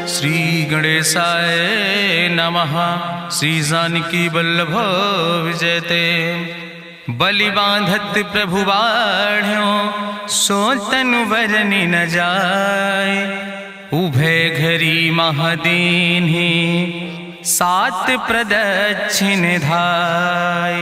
श्री गणेशाय नमः। श्री जानकी वल्लभ विजयते। बलि बांधत प्रभु बाढ़ो सो तनु बरनि न जाय। उभय घरी महादीन्हि सात प्रदक्षिण धाय।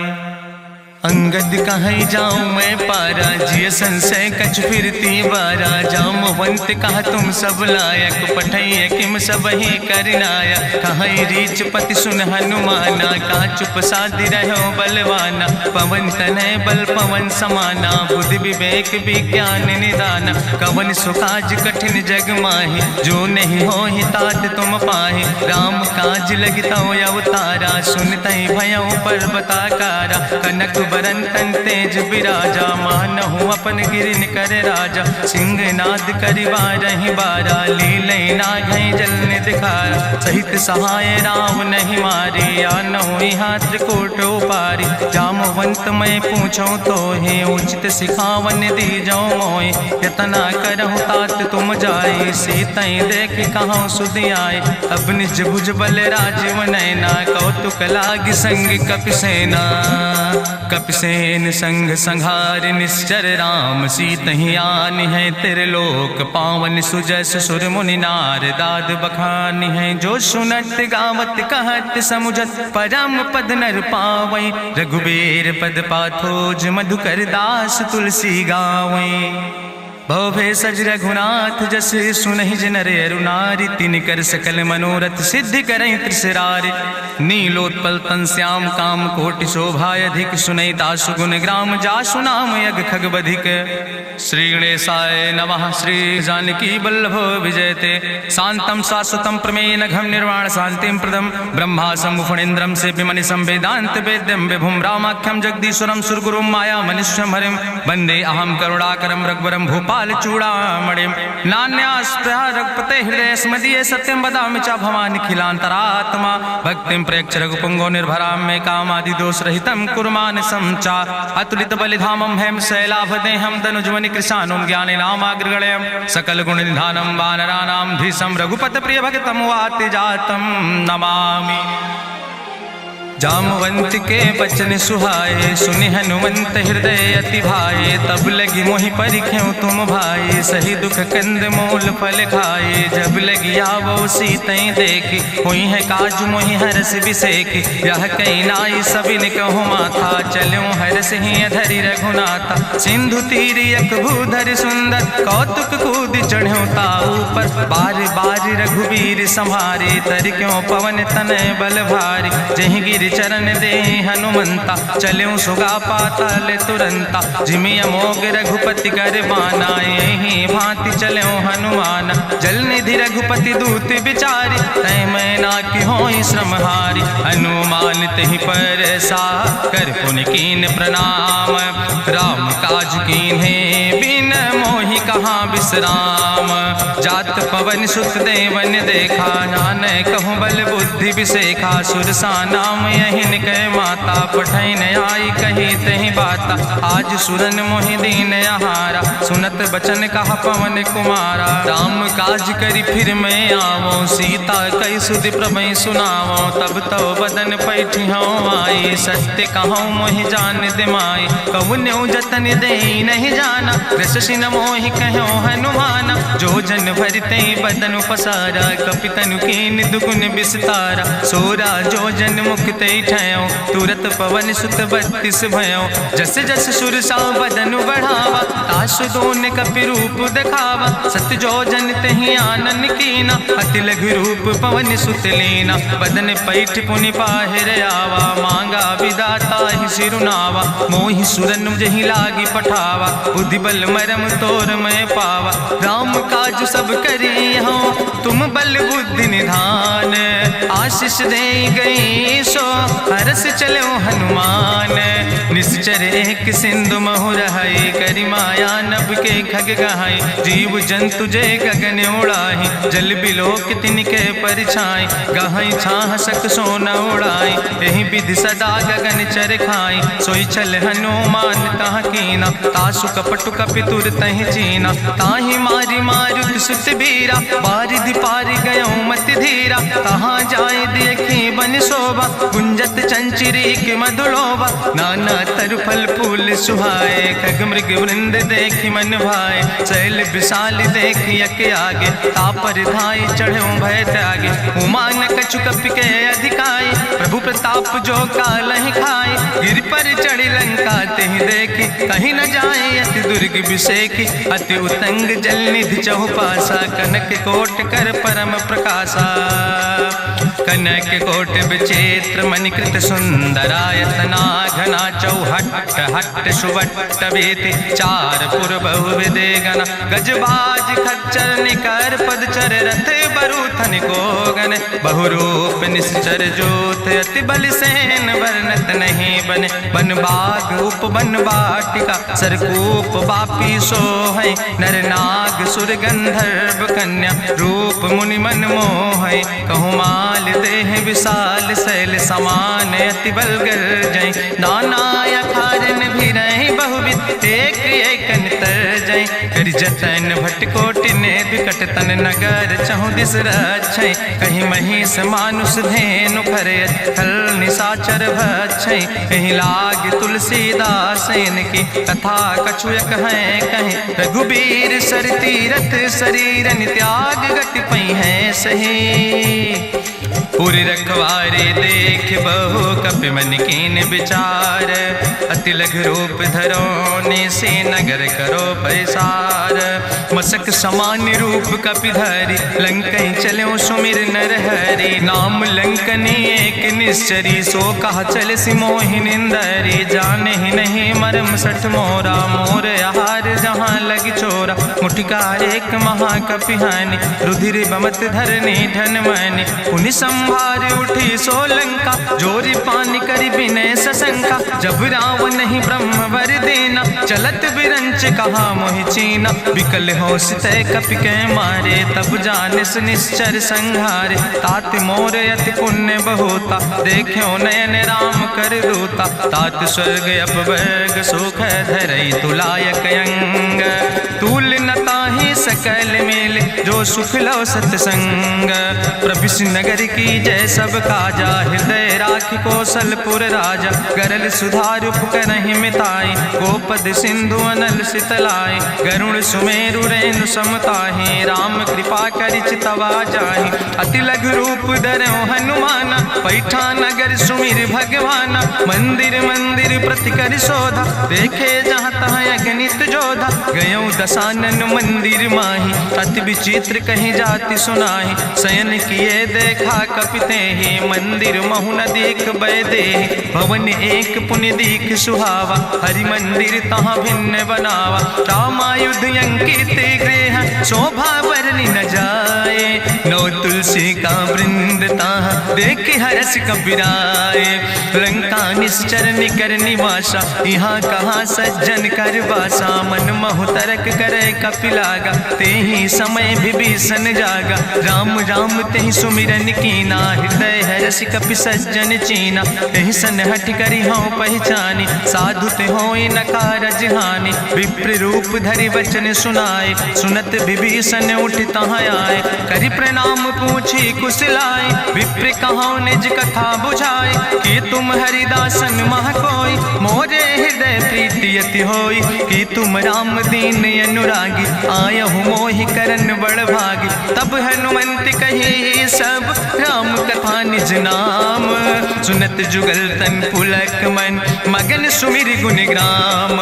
अंगद कहीं जाऊं मैं पारा जिय संशय कछ फिरती बारा। जामवंत कहा तुम सब लायक पठैय किम सब ही करनाया। कहीं रीच पति सुन हनुमाना कहा चुप साधि रहो बलवाना। पवन तनय बल पवन समाना बुद्धि विवेक विज्ञान निदाना। कवन सुकाज कठिन जग माहि जो नहीं हो ही तात तुम पाहि। राम काज लगितो अवतारा सुनतहि भयो पर्वताकारा। कनक बरन तन तेज बिराजा मानहु अपन गिरिन कर राजा। सिंह नाद करिवा रही बारा लीलै नाघै जल निधिखारा। सहित सहाय राम नहीं मारे आनहु यहाँ त्रिकोट पारी। जामवंत मैं पूछो तो हे उचित सिखावन दी जाओ मोय। यतना करहु तात तुम जाए सीतै देख कहूँ सुधि आए। अब निज भुज बल राजीव नैना कौतुक लाग संग कपिसेना। कपिसेन संग संहार निश्चर राम सीतहि आनि है त्रिलोक पावन। सुजस सुर मुनि नार दाद बखानि है। जो सुनत गावत कहत समुझत परम पद नर पावै। रघुबीर पद पाथोज मधुकर दास तुलसी गावै। भवे सज रघुनाथ जस सुनहि जिनर अरुनारि। तिनकर सकल मनोरथ सिद्धि करहि त्रिसरारि। नीलोत्पल तन श्याम काम कोटि शोभाय अधिक। सुनहि दासु गुण ग्राम जासु नाम यज्ञ खग बधिक। श्री गणेशाय नमः। श्री जानकी वल्लभ विजयते। शांतम शाश्वतम प्रमेय नघम निर्वाण शांतिम प्रदम। ब्रह्मा शंभु फणीन्द्रम से विमनि संवेदांत वेद्यम विभुम रामाख्यम जगदीश्वरम सुरगुरुम माया मनुष्यम हरिम। वंदे अहम करुणाकरम रघुवरम भूपाल चूड़ामणिम। नान्यास्पृहा रघुपते हृदय स्मदीये सत्यम वदामि च भवानि खिलांतरात्मा। भक्तिम प्रयच्छ रघुपुंगो निर्भराम मे कामादि दोष रहितम कुर्मान् समचा। अतुलित बलिधामम हेम शैलाभदेहम दनुजवनि कृशानुम ज्ञाने नामाग्रगण्यम। सकल गुण निधानम वानराणाम धीशम रघुपत प्रिय भक्तम वाति जातम नमामि। जामवंत के बचन सुहाए सुनि हनुमंत हृदय अति भाए। तब लगी मोहि परिख्यों तुम भाई सही दुख कंद मूल फल खाए। जब लगी आवो सीतै देखी हुई है काज मोहि हरस बिसेखी। यह कई नाई सबिन कहु माथा चलूं हरस ही अधरि रघुनाथा। सिंधु तीर यक भूधर सुंदर कौतुक कूद चढ़्यो ताऊ पर। बार बार रघुबीर संहारे तर क्यों पवन तनय बल भारी। जहि गिर चरण दे हनुमंता चल्यों सुगा पाताल तुरंता। जिमि अमोघ रघुपति कर बाना यही भांति चल्यों हनुमान। जल निधि रघुपति दूत बिचारी तय मैं ना कि होई श्रमहारी। हनुमान तहि पर सा कर पुनि कीन प्रणाम। राम काज कीन्हे बिन मोहि कहाँ विश्राम। जात पवन सुत देवन देखा नानय कहूँ बल बुद्धि विसेखा। सुरसा नाम यहिन कह माता पठैन आई कही तहि बाता। आज सुरन मोहि दीन आहारा सुनत बचन कहा पवन कुमारा। राम काज करी फिर मैं आवो सीता कई सुधि प्रभै सुनावो। तब तो बदन पैठी हूँ आई सत्य कहूँ मोहि जान दिमाई। कहुन्यु जतन दे नहीं जाना रससिन मोहि कहो हनुमाना। जो जन भरते बदन पसारा कपितनु कीन दुगुन विस्तारा। सोरा जो जन मुक्ते ठयो तुरत पवन सुत 32 भयो। जस जस सुरसा बदन बढ़ावा तासु दोन कपि रूप दिखावा। सत जो जन तहि आनन कीना अति लघु रूप पवन सुत लीना। बदन पैठ पुनि पाहिर आवा मांगा विदाता ही सिरुनावा। मोहि सुरन जहि लागी पठावा बुद्धि बल मरम तोर मैं पावा। राम काज सब करी हो तुम बल बुद्धि निधान। आशीष दे गई सो हरस चलो हनुमान। निश्चर एक सिंधु महु रहाई करी माया नभ के खग गहाई। जीव जंतु जे गगन उड़ाही जल बिलोक तिनके परिछाई। गहाई छाह सक सोन उड़ाई यही विधि सदा गगन चर खाई। सोई चल हनुमान तह कीना तासु कपटु कपि तुर तहि चीना। ताहि मारी मारुत सुत बीरा बारिधि पारि गयो मति धीरा, कहाँ जाए देखी बन शोभा, गुंजत चंचरी के मधुलोभा, नाना तरु फल फूल सुहाए, खग मृग वृंद देखी मन भाए, शैल विशाल देखी यके आगे, तापर धाई चढ़ो भय त्यागे, उमान कछु कपि के अधिकाई, प्रभु प्रताप जो कालहि खाए, गिर पर चढ़ी लंका तेहि देखी, कहीं न जाए अति दुर्ग विषेखी, अति उतंग जल निधि चहुपासा, कनक कोट कर परम प्रकाशा, कनक कोट विचित्र मणिकृत सुंदरायतना, घना चौहट्ट हट्ट सुवट्ट वेति, चार पुर बहु विदे गण, गजबाज खच्चर निकर पदचर, रथ बरूथन को गण, बहुरूप निश्चर जोत, अति बल सेन वर्णत नहीं बने, बन बाग उप बन बाटिका, सरकूप बापी सोहै, नर नाग सुर गंधर्व कन्या, रूप मुनि मन मोहै, कहूँ माल देह विशाल, शैल समान अति बल गर्जै, नाना अखारन भी रही बहुविध, एक एकन तरजै, कर जतन भटकोटि ने विकट तन, नगर चहु दिस रक्षै, कहीं महिष मानुष धेनु खरे, खल निशाचर भक्षै, कहीं लाग तुलसीदास इनकी, कथा कछुयक है कहीं, रघुबीर सर तीरथ शरीरन, त्याग गति पई है सही, पूरी रखवारे देख बहु कपि मन कीन विचार, अति लघु रूप धरोने से नगर करो पैसार, मसक समान रूप कपि धरि, लंकई चलो सुमिर नर हरि, नाम लंकनी एक निश्चरी, सो कहा चल सिमोहि निंदरी, जाने ही नहीं मरम सठ मोरा, मोर आहार जहाँ लग चोरा, मुठिका एक महाकपि हानि, रुधिर बमत धरनी धन मनि, पुनि संभार उठी सोलंका, जोरी पानी करी विनय सशंका, जब रावण नहीं ब्रह्म वर देना, चलत बिरंच कहा मोहि चीना, विकल हो सितय कपि के मारे, तब जानिस निश्चर संहारे, तात मोर अति पुण्य बहुता, देखो नयन राम कर दूता, तात स्वर्ग अपवर्ग सुख धरई तुलायक अंग, तूल न ताहि सकल मेल, जो सुख लो सत्संग, प्रभिस नगर की जय सब काजा, हृदय राख कौशलपुर राजा, गरल सुधार उपकरहि मिताई, गोपद सिंधु अनल सितलाई, गरुण सुमेरु रेणु समताहि, राम कृपा करि चितवा जाहि, अति लघु रूप धरौ हनुमाना, पैठा नगर सुमिर भगवाना, मंदिर मंदिर प्रति कर शोधा, देखे जहाँ तहाँ अगणित जोधा, गयौ दशानन मंदिर माही, अति विचित्र कहीं जाति सुनाही, शयन किए देखा कपिते ही, मंदिर महु न देख बैदे, भवन एक पुनि दीख सुहावा, हरि मंदिर तहाँ भिन्न बनावा, रामायुध अंकित गृह, शोभा बरनी न जाए, नौ तुलसी का वृंद तहाँ देख हरस कपिराए, लंका निश्चर निकर निवासा, यहाँ कहाँ सज्जन कर बासा, मन महु तरक करे कपिलागा, ते ही समय विभीषण जागा, राम राम तेहि सुमिरन कीना, हृदय हरस कपि सज्जन चीना, तेहि सन हट करी हूँ पहचानी, साधु ते होई न कारज हानि, विप्र रूप धरि वचन सुनाए, सुनत विभीषण उठ तहाँ आए, करि प्रणाम पूछी कुशलाए, विप्र कहाँ निज कथा बुझाए, कि तुम हरिदासन मह कोई, मोरे हृदय प्रीति अति होई, कि तुम राम दीन अनुरागी, आयहु मोहि करन बड़ भागी, तब हनुमंत कही सब राम कथा निज नाम, सुनत जुगल तन पुलक मन, मगन सुमिर गुण ग्राम,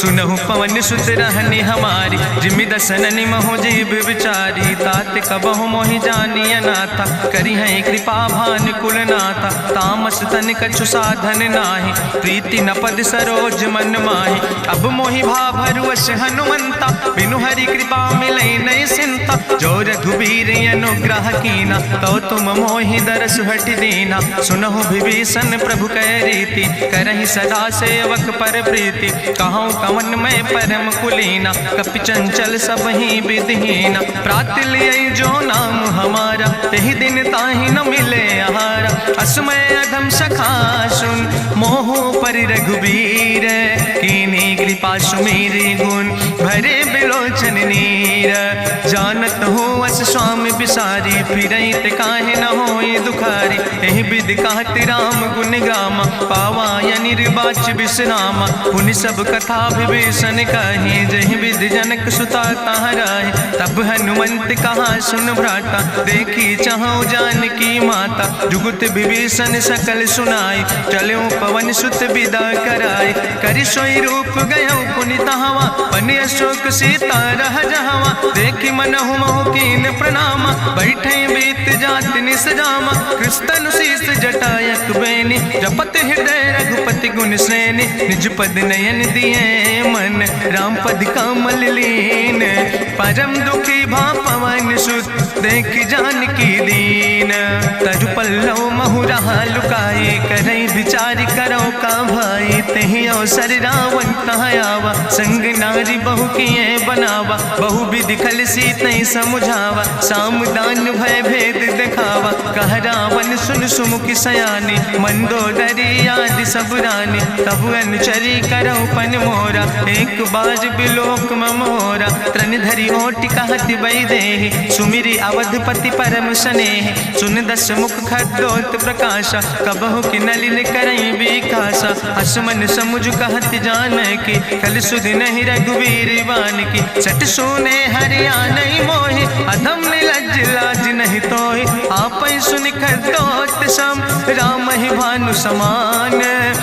सुनहु पवन सुत रहनी हमारी, जिमि दसननि महु जीव विचारी, तात कबहु मोहि जानी अनाथा, करी है कृपा भान कुल नाथा, तामस तन कछु साधन नाही, प्रीति न पद सरोज मन माही, अब मोहि भा भरुवश हनुमंता, बिनु हरि कृपा मिलै नहीं सिंता, जो रघुबीर अनुग्रह कीना, तो तुम मोहि दरस हट दीना, सुनहु विभीषण प्रभु कै रीति, करहि सदा सेवक पर प्रीति, कहूँ कवन में परम कुलीना, कपि चंचल सब ही विधिहीना, प्रात लियै जो नाम हमारा, तेहि दिन ताहि न मिले आहारा, असमय अधम सखा सुन, मोहु पर रघुबीर, कीन्ही कृपा सुमेरि गुण, भरे बिलोचन नीर, जानत हूँ अस स्वामी बिसारी, फिरई ते काहे न होई दुखारी। एहि विधि कहत राम गुण गामा, पावा निर्बाच विश्रामा। पुनि सब कथा विभीषण कही, जहि विधि जनक सुता कहाँ रहे। तब हनुमंत कहा सुन भ्राता, देखी चाहूं जानकी माता। जुगुत विभीषण सकल सुनाई, चलो पवन सुत विदा कराई। करि सोई रूप गयो पुनि तहावा, बन अशोक सीता रह जहावा। देखी मनहु महु कीन प्रणामा, बैठे बीत जात निस जामा। कृष्ण शीस जटायक बेनी, जपत हृदय रघुपति गुण श्रेणी। निज पद नयन दिए मन, राम पद कमल लीन। परम दुखी भा पवन सुत, देख जानकी दीन। तरु पल्लव महु रहा लुकाई, करई विचार करो का भाई। तेहि अवसर रावण कहाँ आवा, संग नारी बहु किए बनावा। बहु विधि खल सीतै समुझावा, साम दान भय भेद दिखावा। कह रावण सुन सुमुखी सयानी, मंदोदरी आदि सब रानी। तब अनुचरी करो पन मोरा, एक बाज बिलोक ममोरा। त्रन धरि ओटि कहत बई देहि, सुमिरी अवधपति परम स्नेह। सुन दस मुख खद्योत प्रकाशा, कबहु कि नलिन करई बिकासा। असमन समुझ कहत जानकी, कल सुध नहीं रघुवीर बान की। सट सुने हरियाणई मोहि, अधम निलज्ज लाज नहीं तोहि। आपै सुनि खद्योत सम, राम ही भानु समान।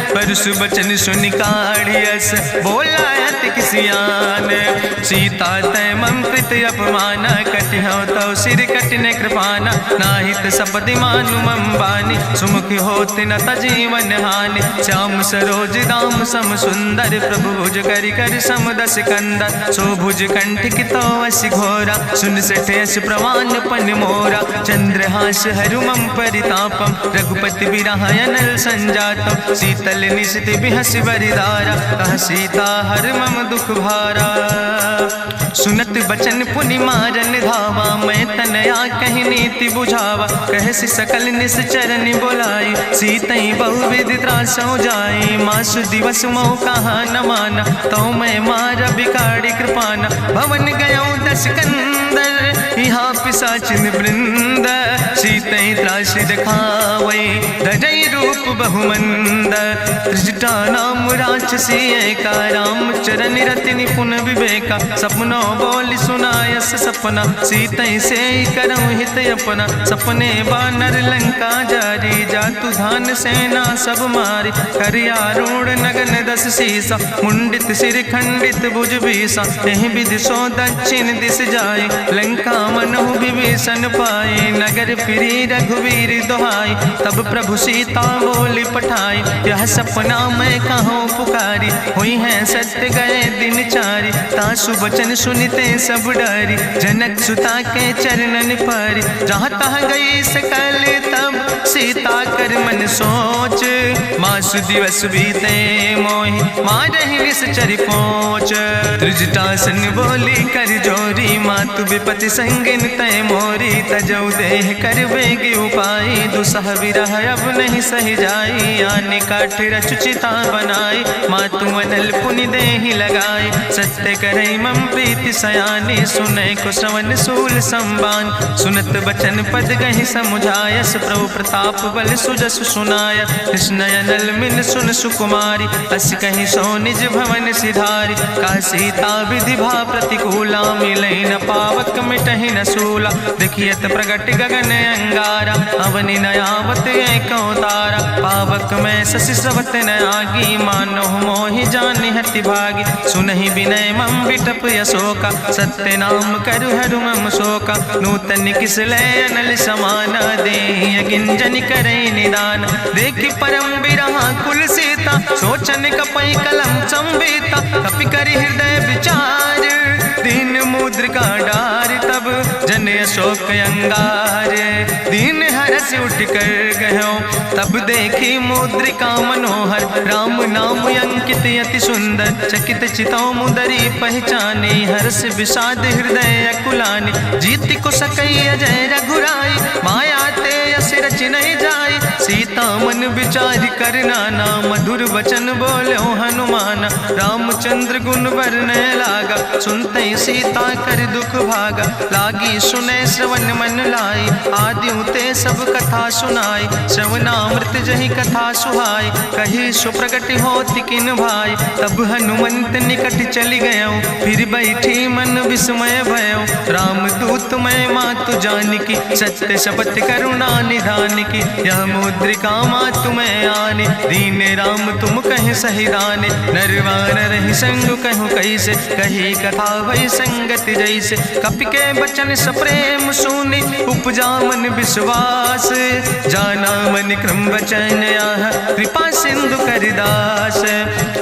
परसु बचन सुनि काढ़ियस, बोला अति किसियान। सीता तै मम प्रीति अपमाना, कटिहौ तौ सिर कटिने कृपाना। नाहित सपदि मानु मम बानी, सुमुख होत न तजीवन हानि। श्याम सरोज दाम सम सुंदर, प्रभु भुज करि कर सम दस कंदर। सो भुज कंठ कितो असी घोरा, सुन सेठे अस प्रवान पन मोरा। चंद्रहास हरु मम परितापम, रघुपति बिरह अनल संजातम। शीतल निशित बिहसि बरिदारा, कह सीता हर मम दुख भारा। सुनत बचन पुनि मारन धावा, मैं तनया कहि नीति बुझावा। कहसि सकल निश्चरन बोलाई, सीतई बहुविधि त्रासौ जाई। मासु दिवस मोह कहा न माना, तो मैं मार बिकाड़ी कृपाना। भवन गयो दस कंदर, यहाँ पिशाचिन वृंद। सीतई त्रास दिखावई, धजई रूप बहुमंद। त्रिजटा नाम राक्षसी एका, राम चरण रति निपुण विवेका। सपनो बोल सुनायस सपना, सीतई से करऊँ हित अपना। सपने बानर लंका जारी, जातु धान सेना सब मारी। करियारूढ़ नगन दस सीसा, मुंडित सिर खंडित भुज बीसा। एहि विधि सो दक्षिण दिस जाय, लंका मनहु विभीषण पाए। नगर फिरी रघुवीर दोहाई, तब प्रभु सीता बोली पठाई। यह सपना मैं कहूँ पुकारी, हुई है सत्य गए दिन चारी। तासु बचन सुनते सब डरी, जनक सुता के चरणन पर। जहाँ तहाँ गई सकल तब, सीता कर मन सोच। मासु दिवस बीते मोहि, मारहि निश्चर पहुँच। त्रिजटासन बोली कर जोरी, मातु विपति संगिन तय मोरी। तजौ देह कर बेग उपाय, दुसह विरह अब नहीं सही जाई। आने काठ रचुचिता बनाई, मातु अनल पुनि देहि लगाई। सत्य करई मम प्रीति सयानी, सुनै को श्रवण सूल संबान। सुनत बचन पद गहि समुझायस, प्रभु प्रताप बल सुजस सुनाय। कृष्ण अनल मिन सुन सुकुमारी, अस कहि सो निज भवन सिधारी। का सीता विधि भा प्रतिकूला, मिलै न पावक मिटहि न सूला। देखियत प्रगट गगन अंगारा, अवनि नयावत एको तारा। पावक में शशि स्रवत न आगी, मानो मोहि जानि हति भागी। सुनहि विनय मम विटप यशोका, सत्य नाम करु हरु मम शोका। नूतन किस लय अनल समाना, देहि गिंजन करई निदान। देखि परम बिरहा कुल सीता, सोचन कपई कलम संवेता। कपि करि हृदय विचार, दीन मुद्रिका डार। तब जन अशोक अंगार, दीन हरस उठ कर गयो। तब देखी मुद्रिका मनोहर, राम नाम अंकित अति सुंदर। चकित चितौ मुदरी पहचानी, हर्ष विषाद हृदय अकुलानी। जीत को सकई अजय रघुराई, माया ते यस रच नहीं जाई। सीता मन विचार कर नाना, मधुर वचन बोलो हनुमान। रामचंद्र गुण वर्णय लागा, सुनते सीता कर दुख भागा। लागी सुने श्रवण मन लाई, आदि ते सब कथा सुनाई। श्रवणामृत जहि कथा सुहाई, कही सुप्रगट होति किन भाई। तब हनुमंत निकट चली गयो, फिर बैठी मन विस्मय भयो। राम दूत मैं मातु जानकी, सत्य शपथ करुणा निधान की। यह मुद्रिका मातु मैं आने, दीन राम तुम कहे सही दाने। नरवान रही संग कहूँ कैसे, कही कथा भई संगति जैसे। कपि के बचन सप्रेम सुनी, उपजा मन विश्वास। जाना मन क्रम वचन आह, कृपा सिंधु करिदास।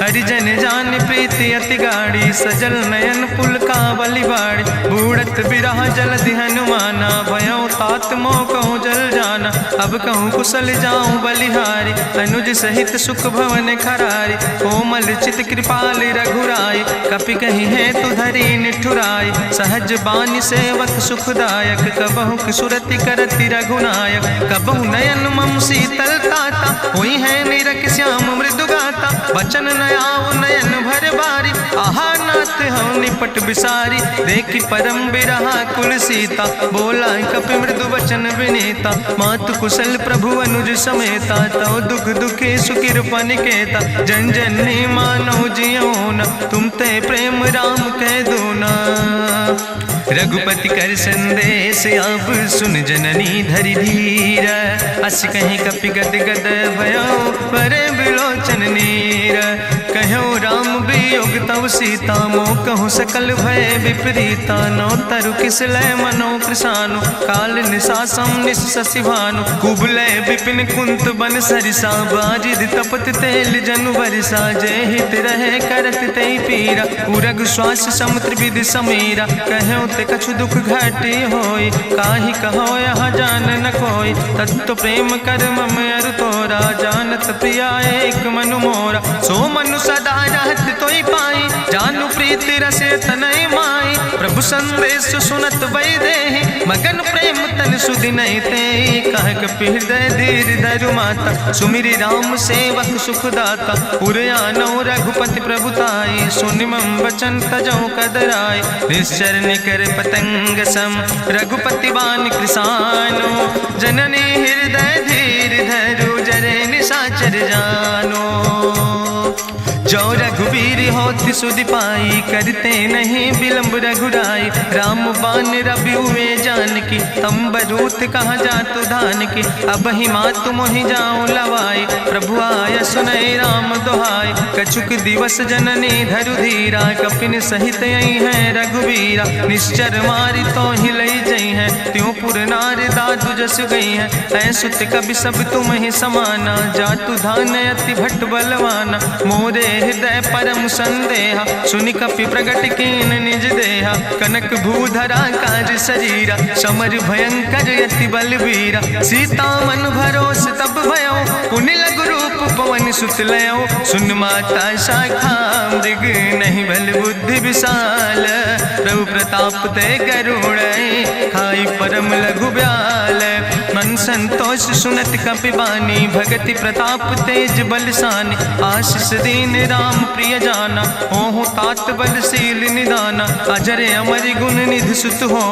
हरिजन जान प्रीति अति गाड़ी, सजल नयन पुलकावली बाड़ी। बूढ़त बिरह जलधि हनुमाना, भयो तात मोह कहूँ जल जाना। अब कहूँ कुशल जाऊँ बलिहारी, अनुज सहित सुख भवन खरारी। कोमल चित कृपाल रघुराई, कपि कही है तु धरी निठुराई। सहज बानी सेवक सुखदायक, कबहु सुरति करति रघुनायक। कबहु नयन मम शीतल ताता, हुई है निरख श्याम मृदु गाता। वचन नयाव नयन भर बारी, आहा नाथ हम निपट बिसारी। देखी परम बिरहा कुल सीता, बोला कपि मृदु वचन विनीता। मातु कुशल प्रभु अनुज समेता, तव दुख दुखी सुकृपा निकेता। जन जननी मानो जियो न, तुम ते प्रेम राम कह दो ना। रघुपति कर संदेश अब सुन जननी धरि धीर। अस कहीं कपि गद गद भयो, परे बिलोचन नीर। कहो राम वियोग तव सीता, मोह कहूँ सकल भय विपरीता। नौ तरु किस लय मनो कृशानु, काल निशासम निशि भानु। कुबलय विपिन कुंत बन सरिसा, बाजिद तपत तेल जनु बरिसा। जय हित रहे करत ते पीरा, उरग श्वास समुद्र विधि समीरा। कहो ते कछु दुख घटी होई, काहि कहो यहाँ जान न कोई। तत्व प्रेम कर मम अरु तोरा, जानत प्रिया एक मनु मोरा। सो मनु सदा रहत तोई पाई, जानु प्रीति रसे तनय माई। प्रभु संदेश सुनत वै देहि, मगन प्रेम तन सुधि नहीं ते। कह कपि हृदय धीर धरु माता, सुमिरि राम सेवक सुखदाता। पुरयानौ रघुपति प्रभुताई, सुनि मम वचन तजौ कदराई। निश्चर निकर पतंग सम, रघुपति बान कृसानो। जननी हृदय धीर धरु, जरे निशाचर जानो। जो रघुवीर होति सुधि पाई, करते नहीं विलंब रघुराई। राम बान रवि हुए जानकी, तंबरूथ कहाँ जातु धान की। अब ही मातु मोहि जाऊँ लवाई, प्रभु आय सुनय राम दुहाई। कछुक दिवस जननी धरु धीरा, कपिन सहित यही है रघुवीरा। निश्चर मारी तो ही लई जई है, त्यों पुर नार दादु जस गई है। ऐसुत कवि सब तुम ही समाना, जातु धान अति भट्ट बलवाना। मोरे हृदय परम संदेहा, सुनि कपि प्रगट कीन निज देहा। कनक भूधरा काज शरीरा, समर भयंकर यति बलवीरा। सीता मन भरोस तब भयो, पुनि लघु रूप पवन सुत लयो। सुन माता शाखा मृग, नहीं बल बुद्धि विशाल। प्रभु प्रताप ते गरुड़, खाई परम लघु ब्याल। मन संतोष सुनत कपि बानी, भगति प्रताप तेज बलसानी। आशीष दीन राम प्रिय जाना, होहु तात बलशील निदाना। अजर अमर गुण निधि सुत हो,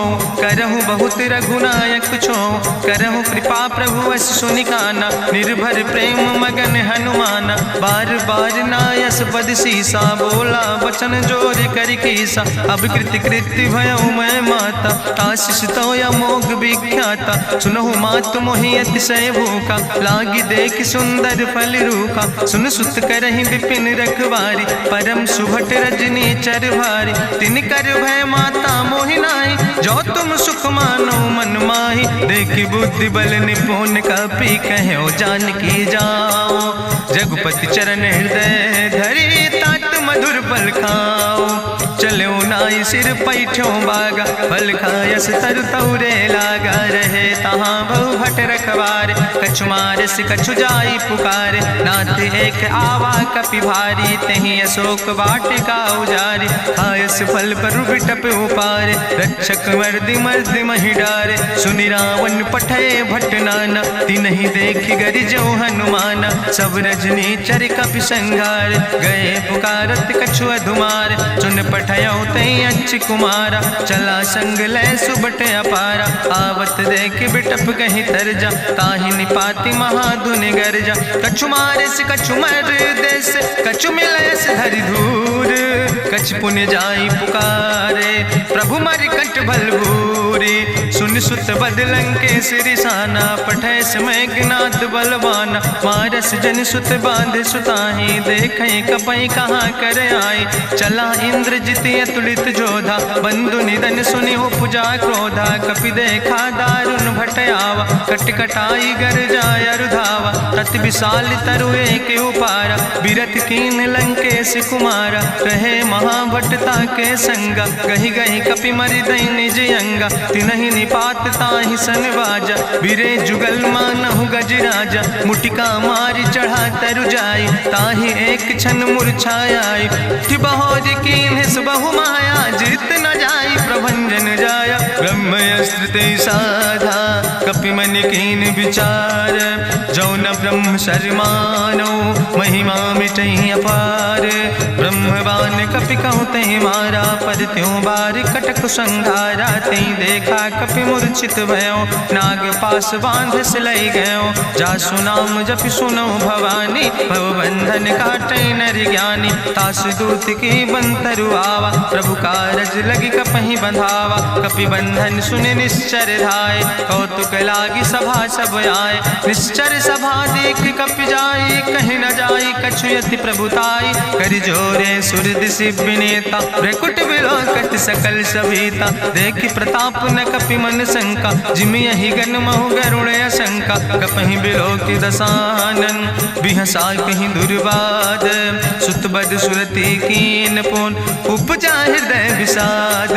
करहु बहुत रघुनायक छो। करहु कृपा प्रभु वश सुनिकाना, निर्भर प्रेम मगन हनुमाना। बार बार नायस पद सीसा, बोला वचन जोर कर कीसा। अब कृति कृति भयो मैं माता, आशीष तो अमोघ विख्याता। सुनहु मातु मोहि अतिशय भूखा, लागी देख सुंदर फल रूखा। सुन सुत करहि विपिन रखवारी, परम सुभट रजनी चर भारी। तिन कर भय माता मोहि नाहि, जो तुम सुख मानो मन माहि। देखि बुद्धि बल निपुण कपि, कहो जानकी जाओ। रघुपति चरण हृदय धरि, तात मधुर फल खाओ। चलो नाई सिर पैठो बागा, फल खायस तरु तौरे लागा। रहे तहाँ बहु भट रख कवारे। कछु मारस कछु जाई पुकारे, नाथ एक आवा कपि भारी। तहीं अशोक वाटिका उजारी, खायस फल पर बिटप उपारे। रक्षक मर्दि मर्दि महि डारे, सुनि रावण पठय भट्ट नाना। तिन्हि देखि गरिजो हनुमाना, सब रजनी चर कपि संघार। गए पुकारत कछु अधुमार, सुन पठयो तई अच्छ कुमारा। चला संग लय सुबट अपारा, आवत देख बिटप कहीं तरजा। ताहि निपाति महाधुनि गर्जा, कछु मारस कछु मर देस। कछु मिलयस धरि धूर, कछ पुण्य जाई पुकारे। प्रभु मरि कंठ भल भूरी, सुन सुत बदलंके सिरिसाना। पठय समय ज्ञात बलवाना, मारस जन सुत बांध सुताही। देखें कपई कहाँ कर आए, चला इंद्रजित अतुलित जोधा। बंधु निधन सुनि उपजा क्रोधा, कपि देखा दारुण भट आवा। कट कटाई गर जाय रुधावा, तत विशाल तरु एक उपारा। बिरथ कीन लंकेश कुमारा, रहे महाभटता के संगा। गही गही कपि मरि दई निज अंगा, तिन्हि निपात ताहि सन बाजा। बिरे जुगल मानहु गजराजा, मुटिका मारि चढ़ा तरु जाई। ताहि एक क्षण मूर्छाई, बहोर कीन्ह सुबहु माया। जीत न जाई प्रभंजन जाया, ब्रह्मस्त्र ते साधा। कपि मन कीन विचार, जो न ब्रह्म शर्मानो। महिमा मिटई अपार, ब्रह्मवान कपि कहु तहि मारा। पर त्यों बार कटक संघारा, तई देखा कपि मूर्छित भयो। नाग पास बांध सिलई गयो, जासु नाम जपि सुनो भवानी। भव बंधन काटई नर ज्ञानी, तास दूत की बंतरु आवा। प्रभु कारज लगी कपहि बंधावा, कपि बंधन सुनि निश्चर धाय। कौतुक लागी सभा सब आए, निश्चर सभा देख कपि जाई। कहीं न जाई कछु यति प्रभुताई, कर जोरे सुर दिसि विनेता। ब्रकुट विलोकत सकल सभीता, देखि प्रताप न कपि मन शंका। जिमि यही गन महु गरुण शंका, कपहि बिलोकि दसानन। बिहसा कहीं दुर्वाद, सुत बद सुरति कीन पुन। उपजा हृदय विषाद,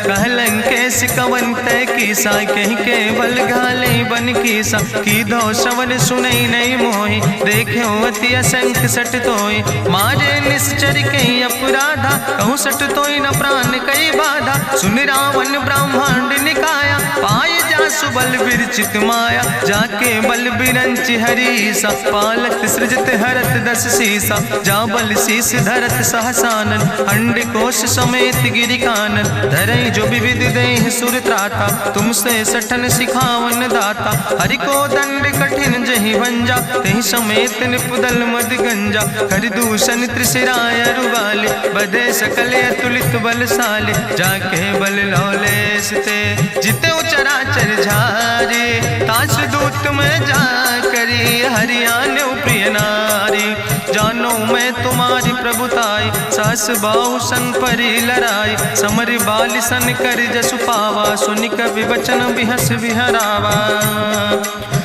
कहलन कैस कवन तय कीसा। कहीं केवल घाले बन कीसा, की दो श्रवण सुनई नहीं मोहि। देख्यो अति असंख सट तोय, मारे निश्चर कई अपराधा। कहूँ सट तोय न प्राण कई बाधा, सुन रावण ब्रह्मांड निकाया। पाय जासु बल विरचित माया, जाके बल बिरंचि हरीसा। पालत सृजत हरत दस सीसा, जा बल शीस धरत सहसानन। अंड कोश समेत गिरि कानन, धरई जो विविध देह सुर त्राता। तुमसे सठन सिखावन दाता, हरि को दंड कठिन जहि भंजा। तहि समेत निपुदल मद गंजा, कर दूषण त्रिशिराय रुगाले। बधे सकल अतुलित बलशाले, जाके बल लौलेस ते। जिते चराचर झारे, तास दूत में जा करी। हरियाणा प्रिय नारी, जानो मैं तुम्हारी प्रभुताई। सास बाहु सन परी लड़ाई, समर बाल सन कर जसु पावा। सुनि कवि बचन बिहस बिहरावा,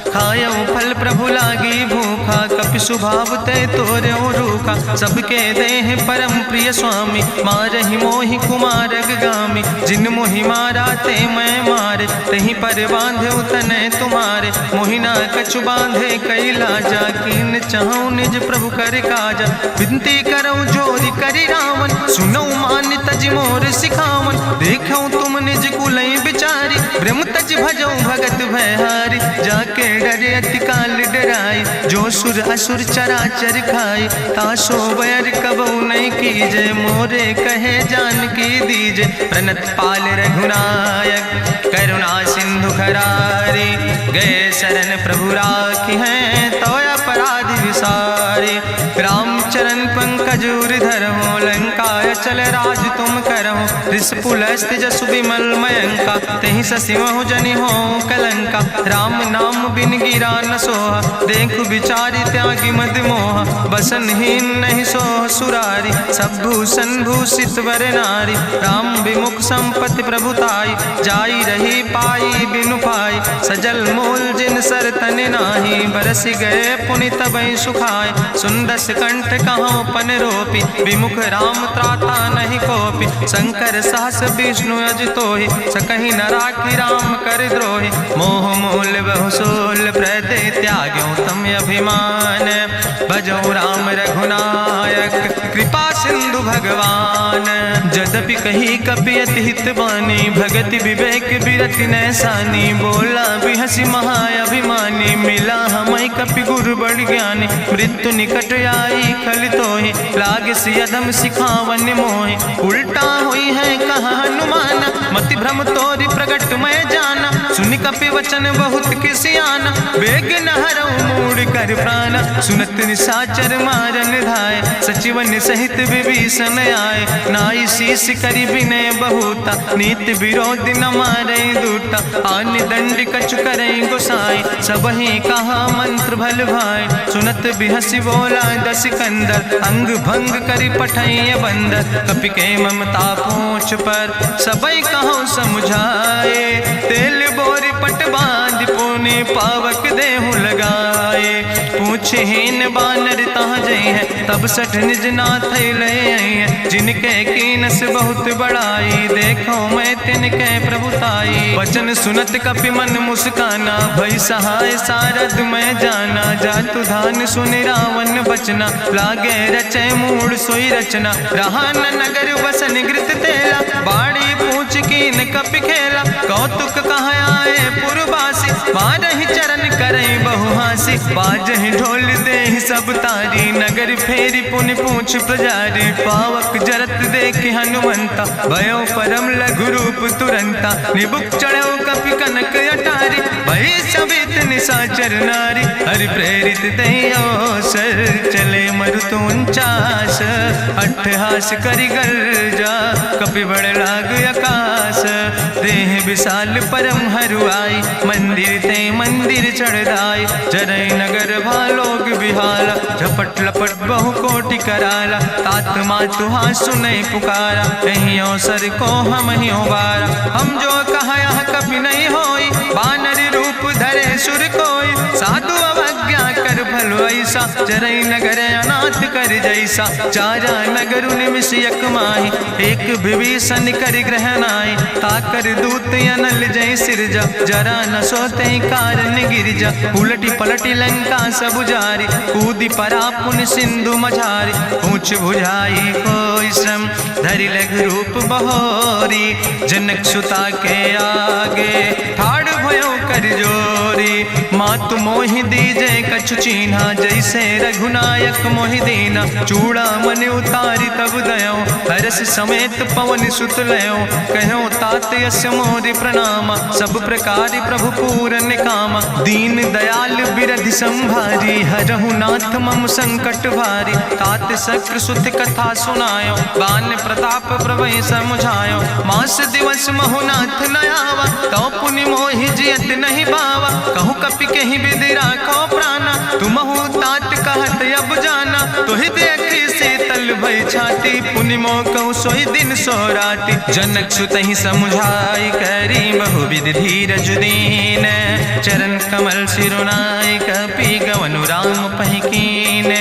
खायो फल प्रभु लागी भूखा। कपि स्वभाव ते तोर्यो रूखा, सबके देह परम प्रिय स्वामी। मारहि मोहि कुमारग गामी, जिन मोहि मारा ते मैं मारे। तहीं पर बांधे तने तुम्हारे, मोहिना कछु बांधे कई लाजा। कीन चाहूं निज प्रभु कर काजा, विनती करऊं जोरी करी रावण। सुनऊ मान तज मोर सिखावन, देखऊं तुम निज कुलई बिचारी। ब्रह्म तज भजऊं भगत भयहारी, जाके डरे अति काल डराई। जो सुर असुर चराचर खाई, तासो बैर कबऊ नहीं कीजे। मोरे कहे जान की दीजे, प्रणत पाल रघुनायक। करुणा सिंधु खरारी, गए शरण प्रभु राखी हैं। तो अपराध विसारी, रामचरण पंकज उर धरहु। लंकाय चल राज तुम करहु, रिसपुलस्त जसु विमल मयंका। तेहि ससिमहु जनि हो कलंका, राम नाम बिन गिरा न सोहा। देखु विचारि त्यागी मद मोहा, बसनहीन नहीं सोह सुरारी। सब भूषण भूषित वर नारी, राम विमुख संपत्ति प्रभुताई। जाई रही पाई बिनु पाई, सजल मूल जिन सर तन नाही। बरस गए पुनि तबई सुखाय, सुंदस कंठ कहाँ पन रोपी। विमुख राम त्राता नहीं कोपी, शंकर सहस विष्णु अज तोहि। सकहि न राखी राम कर द्रोहि, मोह मूल बहु सोल प्र हम अभिमान। भजो राम रघुनायक कृपा सिंधु भगवान। जदपि कही कपि अति हित बानी, भगति विवेक बिरति नैसानी। बोला बिहसी महाअभिमानी, मिला हमें कपि गुरु बड़ ज्ञानी। मृत्यु निकट आई खल तोहि, लागे सियदम सिखावन मोहि। उल्टा हुई है कहा हनुमाना, मति भ्रम तोरि प्रगट मैं जाना। सुनि कपि वचन बहुत किसियाना, बेग न हरऊ मूढ़ कर प्राण। सुनत निशाचर मारन धाय, सचिवन सहित विभीषण आए। नाई शीस करि विनय बहुता, नीति विरोध न मारे दूता। आनि दंड कछु करे गोसाई, सबहि कहा मंत्र भल भाई। सुनत बिहसी बोला दस कंदर, अंग भंग करि पठैय बंदर। कपि के ममता पूछ पर, सबई कहो समुझाए। तेल बोरी पट बांध पुनि, पावक देहु लगाए। पूछहीन बानर तहाँ जई है, तब सठ निज नाथ लय है। जिनके कीनस बहुत बड़ाई, देखो मैं तिनके प्रभुताई। वचन सुनत कपि मन मुस्काना, भई सहाय सारद मैं जाना। जातु धान सुनि रावण बचना, लागे रचे मूढ़ सोई रचना। रहा न नगर बसन घृत तेला, बाड़ी पूछ कीन कपि खेला। कौतुक कहाँ आए पुरवासी, मारहि चरण करई बहु हासी। बाजहि ढोल देहि सब तारी, नगर फेरी पुनि पूछ प्रजारी। पावक जरत देखि हनुमंता, भयो परम लघु रूप तुरंता। निबुक चढ़ो कपि कनक अटारी, भई सबित निशाचर नारी। हरि प्रेरित दयो सर, चले मरुत 49। अट्ठहास करि गर्जा, कपि बड़ लाग आकाश। देह विशाल परम हरुआई, मंदिर ते मंदिर चढ़ाई। जरई नगर भालोग बिहाला, झपट लपट बहु कोटि कराला। तात मातु हाँ सुनै पुकारा, कहीं अवसर को हम ही उबारा। हम जो कहा यहाँ कभी नहीं होई, बानर रूप धरे सुर कोई। साधु अवज्ञा कर भलो ऐसा, जरई नगर अनाथ कर जैसा। चारा नगर निमिष यक माही, एक विभीषण कर ग्रहण आई। ताकर दूत अनल जय सिरजा, जरा न सोते कारण गिरजा। उलटी पलटी लंका सब जारी, कूदी परा पुन सिंधु मझारी। पूछ बुझाई कोई श्रम, धरि लघु रूप बहोरी। जनक सुता के आगे, ठाड़ भयो कर जोरी। मातु मोहि दीजे कछु चीन्हा, जैसे रघुनायक मोहि दीना। चूड़ा मन उतारी तब दयो, हरस समेत पवन सुत लयो। कहो तात यस मोरि प्रणामा, सब प्रकार प्रभु पूरन कामा। दीन दयाल बिरधि संभारी, हरहु नाथ मम संकट भारी। तात शक्र सुत कथा सुनायो, बान प्रताप प्रभय समुझायो। मास दिवस महुनाथ न आवा, तो पुनि मोहि जियत नहीं बावा। कहु कपि कहीं विधि राखो प्राणा, तुमहु तात कहत अब जाना। तुहि देखी शीतल भई छाती, पुनि मोह कहु सोई दिन सो राति। जनक सुतहि समुझाई, करी बहु विधि धीरज दीन। चरण कमल सिरुनाई, कपि गवनु राम पहि कीन।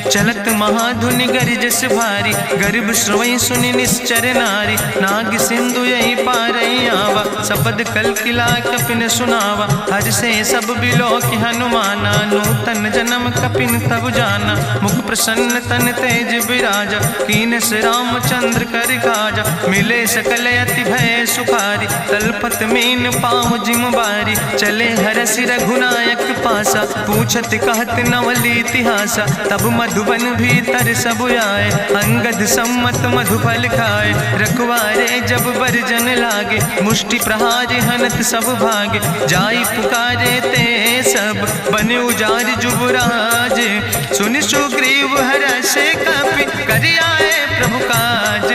चलत महाधुनि गरिजस भारी, गर्भ श्रवई सुनि निश्चर नारी। नाग सिंधु यही पारई आवा, सपद कल किला कपिन सुनावा। हर से सब बिलो कि हनुमाना, नूतन जन्म कपिन तब जाना। मुख प्रसन्न तन तेज विराजा, कीनस रामचंद्र कर काजा। मिले सकल अति भय सुखारी, तलपत मीन पाँव जिम बारी। चले हरसि रघुनायक पासा, पूछत कहत नवल इतिहासा। तब मधुबन भीतर सब आए, अंगद सम्मत मधुफल खाए। रखवारे जब बरजन लागे, मुष्टि प्रहारे हनत सब भागे। जाई पुकारे ते सब, बने उजार जुबराज। सुनि सुग्रीव हरषे कपि, करि आए प्रभु काज।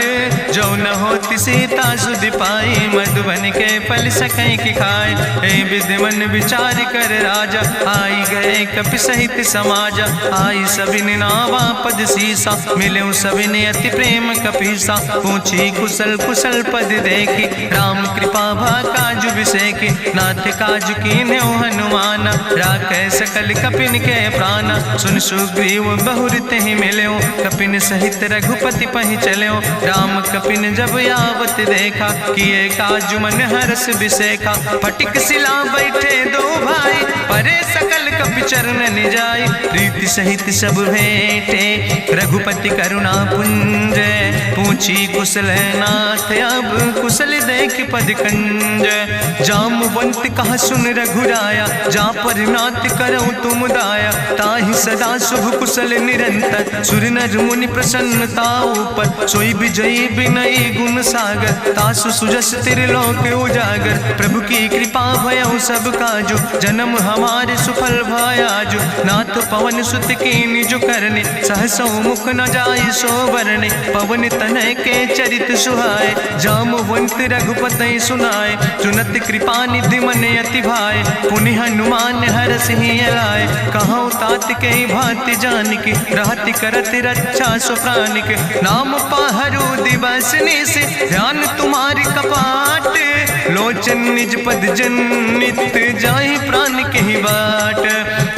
जो न होति सीता सुधि पाई, मधुबन के फल सकै कि खाए। ए विधि मन विचार कर राजा, आई गए कपि सहित समाजा। आई सबिन नावा पद सीसा, मिले सबिन अति प्रेम कपीसा। पूछी कुशल कुशल पद देखी, राम कृपा भा काजु बिसेकी। नाथ काजु कीन्हे हनुमाना, राखै सकल कपिन के प्राणा। सुन सुग्रीव बहुर तेहि मिल्यो, कपिन सहित रघुपति पहि चल्यो। राम कपिन जब आवत देखा, किए काजु मन हरस बिसेखा। फटिक सिला बैठे दो भाई, परे सकल कपि चरणन जाय, प्रीति सहित सब भेंटे रघुपति करुणा पुंज। पूछी कुशल नाथ अब कुशल देख पद कंज। जामवंत कहा सुन रघुराया, जा पर नाथ करऊं तुम दाया। ताहि सदा शुभ कुशल निरंतर, सुर नर मुनि प्रसन्नता ऊपर। सोई विजयी विनयी गुण सागर, तासु सुजस त्रिलोक उजागर। प्रभु की कृपा भयउ सब काजु, जन्म हमारे सुफल भयाजु। नाथ पवन सुत की निज करने, सहसो मुख न जाय सो बरने। पवन तनय के चरित सुहाए, जामवंत रघुपति सुनाए। चुनत कृपा निधि मन अति भाए, पुनि हनुमान हरष ही लाए। कहूँ तात के भांति जान के, रहति करत रक्षा सो प्राण के। नाम पाहरु दिवस निस, ध्यान तुम्हारी कपाट। लोचन निज पद जनित, जाहि प्राण के ही बाट।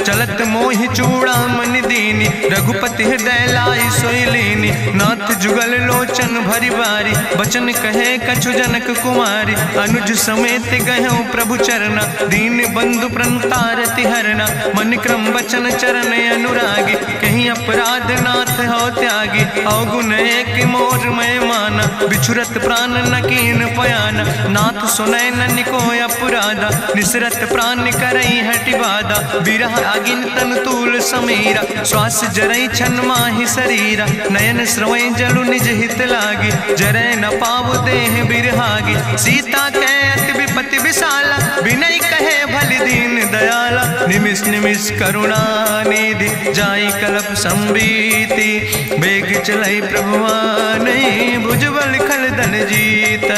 चलत मोहि चूड़ामणि दीनी, रघुपति हृदय लाई सोई लीनी। नाथ जुगल लोचन भरि बारी, बचन कहे कछु जनक कुमारी। अनुज समेत गहु प्रभु चरना, दीन बंधु प्रणतारति हरना। मन क्रम वचन चरण अनुरागी, कहीं अपराध नाथ हो त्यागी। अवगुण एक मोर मैं माना, बिछुरत प्राण न कीन पयाना। नाथ सुनय न को अपराधा, निसरत प्राण करई हटि बाधा। बिरह अगिन तन तूल समीरा, श्वास जरई छन माहि शरीरा। नयन श्रवै जलु निज हित लागी, जरय न पाव देह बिरहागी। सीता कै अति विपति विशाला, बिनय कहे भलि दीन दयाला। निमिष निमिष करुणा निधि, जाई कलप संबीति। बेग चलई प्रभुआनै, भुजबल खल धन जीत।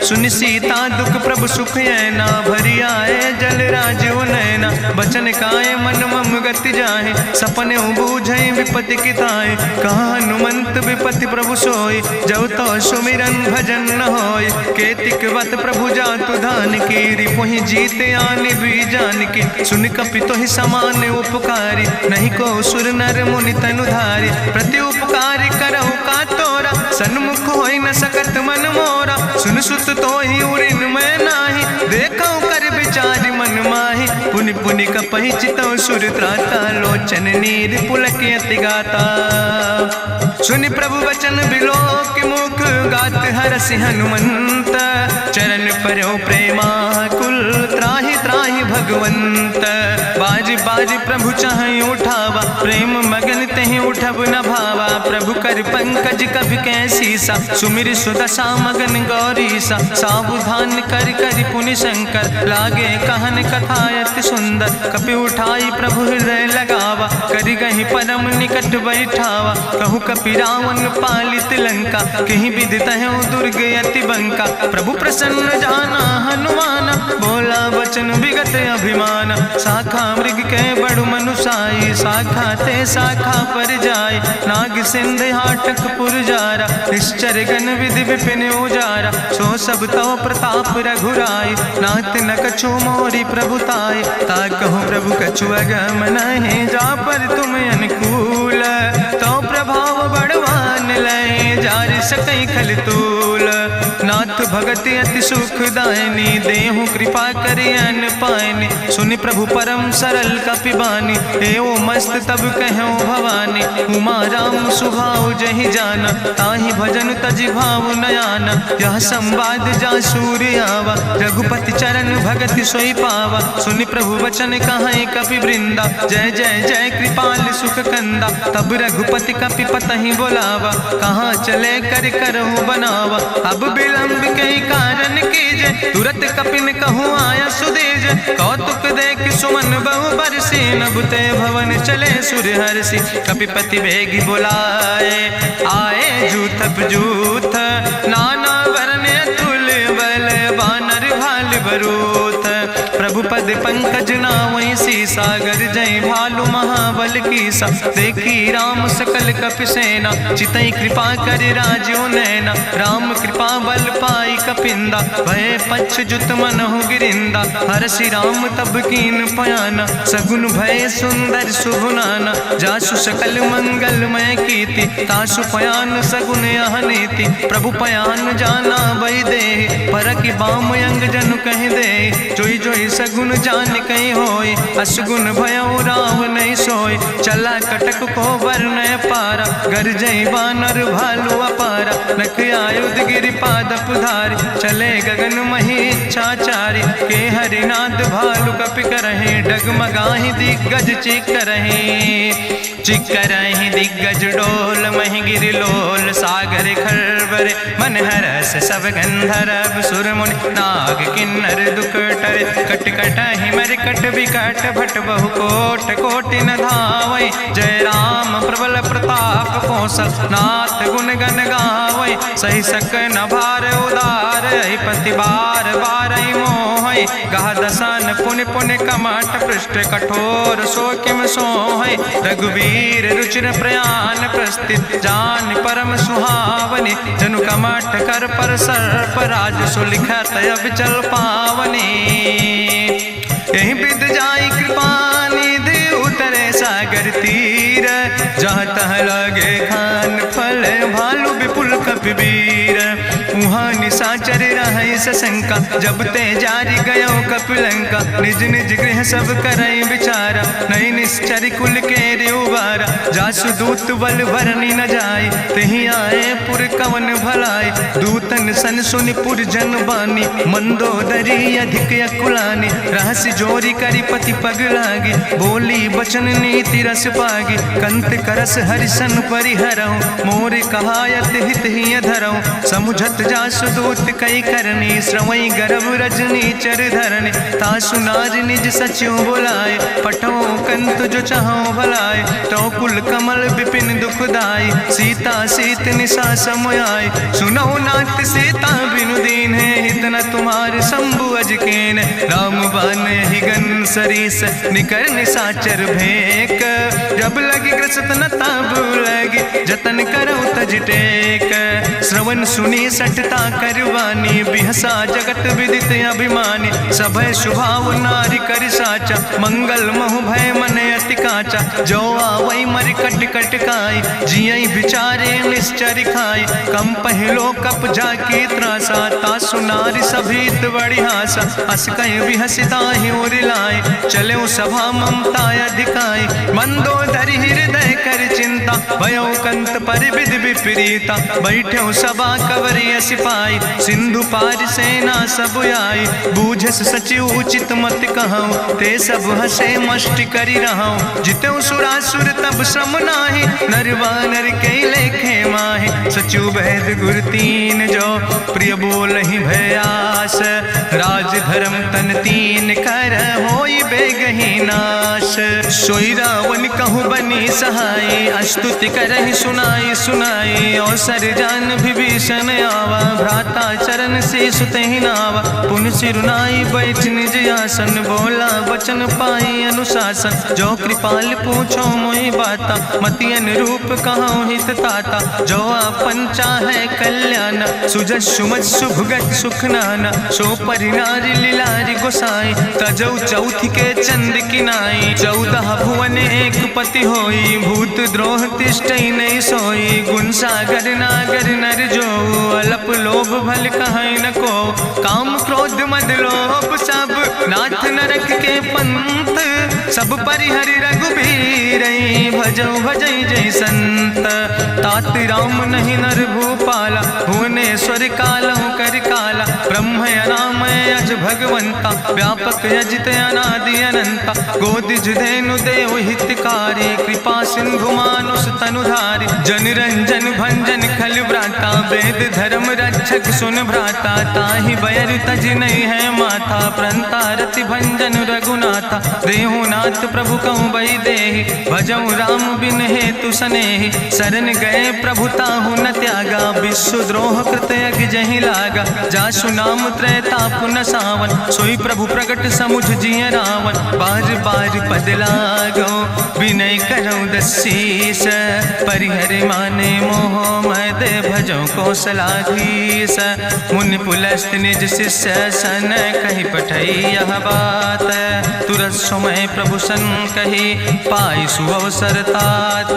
सुनि सीता दुख प्रभु सुख ऐना, भरि आए जल राज नैना। बचन काय मन मम गति जाहे, सपने बूझै विपति किताए। कहा हनुमंत विपति प्रभु सोई, जब तो सुमिरन भजन न होय। केतिक वत प्रभु जातु धान की, रिपुहि जीत आने भी जान की। सुन कपि तोहि समान उपकारी, नहीं को सुर नर मुनि तनु धारी। प्रति उपकारी करहु का तोरा, सन्मुख होई न सकत मन मोरा। सुन सुत तोहि उरिन मैं नाही, देखौ कर विचारि मन माहि। पुनि पुनि कपहि चितौ सुर त्राता, लोचन नीर पुलक अति गाता। सुनि प्रभु वचन बिलोक मुख, गात हरसि हनुमंत। चरण परौ प्रेमाकुल, त्राहि त्राहि भगवंत। बाज बाज प्रभु चाहि उठावा, प्रेम मगन तहि उठब न भावा। प्रभु कर पंकज कभि कैसीसा, सुमिर सुदशा मगन गौरीसा। सावधान कर कर पुनि शंकर, लागे कहन कथा अति सुंदर। कपि उठाई प्रभु हृदय लगावा, करि गहि परम निकट बैठावा। कहु कपि रावण पालित लंका, कहीं विधि तहु दुर्ग अति बंका। प्रभु प्रसन्न जाना हनुमाना, बोला वचन विगत अभिमाना। शाखा मृग के बड़ु मनुसाई, शाखा ते शाखा पर जाय। नाग सिंध हाटक पुरजारा, निश्चर गण विधि विपिन उजारा। सो सब तव प्रताप रघुराई, नाथ न कछु मोरी प्रभुताई। ताकहु प्रभु कछु अगम नहीं, जा पर तुम अनुकूल। तो प्रभाव बड़वान लय, जारि सकई खल तूल। नाथ भगति अति सुखदायनी, देहु कृपा करि अन पायनि। सुनि प्रभु परम सरल कपिबानी, एवं मस्त तब कहूँ भवानी। उमा राम सुभाव जहि जाना, ताहि भजन तजि भाव नयाना। यह संवाद जा सूर्य आवा, रघुपति चरण भगति सोई पावा। सुनि प्रभु वचन कहाई कपि वृंदा, जय जय जय कृपाल सुख कंदा। तब रघुपति कपि पतहि बोलावा, कहाँ चले कर करहु बनावा। अब विलंब कई कारण कीजे, तुरत कपिन कहूँ आया सुदेज। कौतुक देख सुमन बहु बरसी, नभुते भवन चले सुर हरसी। कपिपति बेगी बुलाए, आए जूथ जूथ। नाना वरण तुल बल, बानर भाल बरूथ। प्रभु पद पंकज नावै सी, सागर जय भालु भालू महाबल कीसा, देखी राम सकल कपि सेना, चितई कृपा कर राजो नैना। राम कृपा बल पाई कपिंदा, भय पच्युत मनहु गिरिंदा। हरषि राम तब कीन पयाना, सगुन भय सुंदर शुभ नाना। जासु सकल मंगलमय कीर्ति, तासु पयान सगुन यह नीति। प्रभु पयान जाना बई दे, परखि बाम अंग जनु कहि दे। जोई जोई सगुन जान कहीं होय, असगुन भयउ राव नहीं सोय। चला कटक को वर्णय पारा, गरजई बानर भालू अपारा। नख आयुध गिरिपाद पुधारी, चले गगन मही इच्छाचारी। के हरिनाद भालू कपि करहि, डगमगाहि दिग्गज चिकरहि दिग्गज डोल। महि गिरि लोल सागर खरबरे, मन हरस सब गंधर्व सुर मुनि। नाग किन्नर दुख टरे, कट कटहि मरकट विकट। भट बहु कोट कोटि न धावै, जय राम प्रबल प्रताप कौशल। नाथ गुण गण गावै, सही सक न भार उदार। पति बार बार मोहै, गह दसन पुनि पुनि कमठ। पृष्ठ कठोर सो किम सोहै, रघुवीर रुचिर प्रयाण। प्रस्थित जान परम सुहावनी, जनु कमठ कर पर सर्प। राज सुलिखत अविचल पावनी, यही विद जाई कृपा निधि। उतरे सागर तीर, जहाँ तह लगे खान फल। भालू विपुल कपिवीर, उहाँ निशाचर रहै सशंका। जब ते जारी गयो कपिलंका, निज निज गृह सब करई विचारा। नहीं निश्चर कुल के उबारा, जासु दूत बल भरनी न जाय। तेहि आए पुर कवन भलाई, दूतन सन सुनि पुर जन बानी। मंदोदरी अधिक अकुलानी, रहस्य जोरी करी पति पग लागी। बोली बचन नीति रस पागी, कंत करस हरिसन परिहरऊँ। मोर कहायत हित ही धरऊँ, समुझत जासु दूत कई करनी। श्रवई गर्भ रजनी चर धरनी, तासु नाज निज सचिव बुलाए। पठो कंत जो चाहो भलाए, तो कुल कमल विपिन दुखदाई। सीता सीत निशा समयाय, सुनो नाथ सीता बिनु दीन है। हित न तुम्हार शंभु अजकेन, राम बान ही गन सरीस। निकर निशाचर भेक, जब लगी ग्रसत न तब लगी। जतन करो तज टेक, श्रवण सुनी सठता करवानी। बिहसा जगत विदित अभिमानी, सभय शुभाव नारी कर साचा। मंगल महु भय मन अति काचा, जो आवै मर कट कट काई। जियई विचारे निश्चर खाई, कम पहलो कप जाकी त्रासा। तासु नारी सभीत बड़ी हासा, अस कहीं विहसिता ही उर लाए। चलो सभा ममता अधिकाई, मंदोदरी हृदय कर चिंता। भयो कंत पर विधि विपरीता, बैठो सभा कवरिय सिपाही। सिंधु पार सेना सब आई, बूझस सचिव उचित मत कहूँ। ते सब हसे मष्ट करी रहूँ, जितौ सुरासुर तब श्रम नाही। नर वानर के लेखे माहि, सचिव वैद गुर तीन जो। प्रिय बोलहि भयास, राज धर्म तन तीन कर। होई बेगहि नाश, सोई रावण कहूँ बनी सहाय। अस्तुति करहि सुनाई सुनाई, अवसर जान विभीषण आवा। भ्राता चरण से सुतहि नावा, पुन सिरुनाई बैठ निज आसन। बोला वचन पाई अनुशासन, जो कृपाल पूछो मोहि बाता। मति अनुरूप कहूँ हित ताता, जो आपन चाहे कल्याण। सुजस सुमत सुभगत सुख नाना, सो परिनारी लीलारी गोसाई। तजौ चौथ के चंद किनाई, 14 भुवन एक पति होई। भूत द्रोह तिष्ठई नहीं सोई, गुण सागर नागर नर जो। अलप लोभ भल कहीं न को, काम क्रोध मद लोभ सब। नाथ नरक के पंथ, सब परिहरि रघुबीर। भजौ भजई जय संत, तात राम नहीं नर भूपाला। भुवनेश्वर कालहु कर काला, ब्रह्म अनामय अज भगवंता। व्यापक यजित अनादि अनंता, गोदिज धेनु देव हितकारी। कृपा सिंधु मानुष तनुधारी, जन रंजन भंजन खल व्राता। वेद धर्म रक्षक सुन भ्राता, ताहि बैर तज नहीं है माथा। प्रंता रति भंजन रघुनाथा, देहु नाथ प्रभु कहूँ बई देहि। भजऊ राम बिन हेतु स्नेहि, शरण गए प्रभु ताहु न त्यागा, विश्वद्रोह कृत यज्ञ जहि लागा, जासु नाम त्रैताप न सावन, सोई प्रभु प्रगट समुझ जिय रावण, बार बार पद लागो विनय करऊँ दसीस, परिहर माने मोह मद भजऊँ कौशलाधीश, मुनि पुलस्त निज शिष्य सन कही पठई यह बात, तुरत समय प्रभु सन कही पाई सुअवसर तात,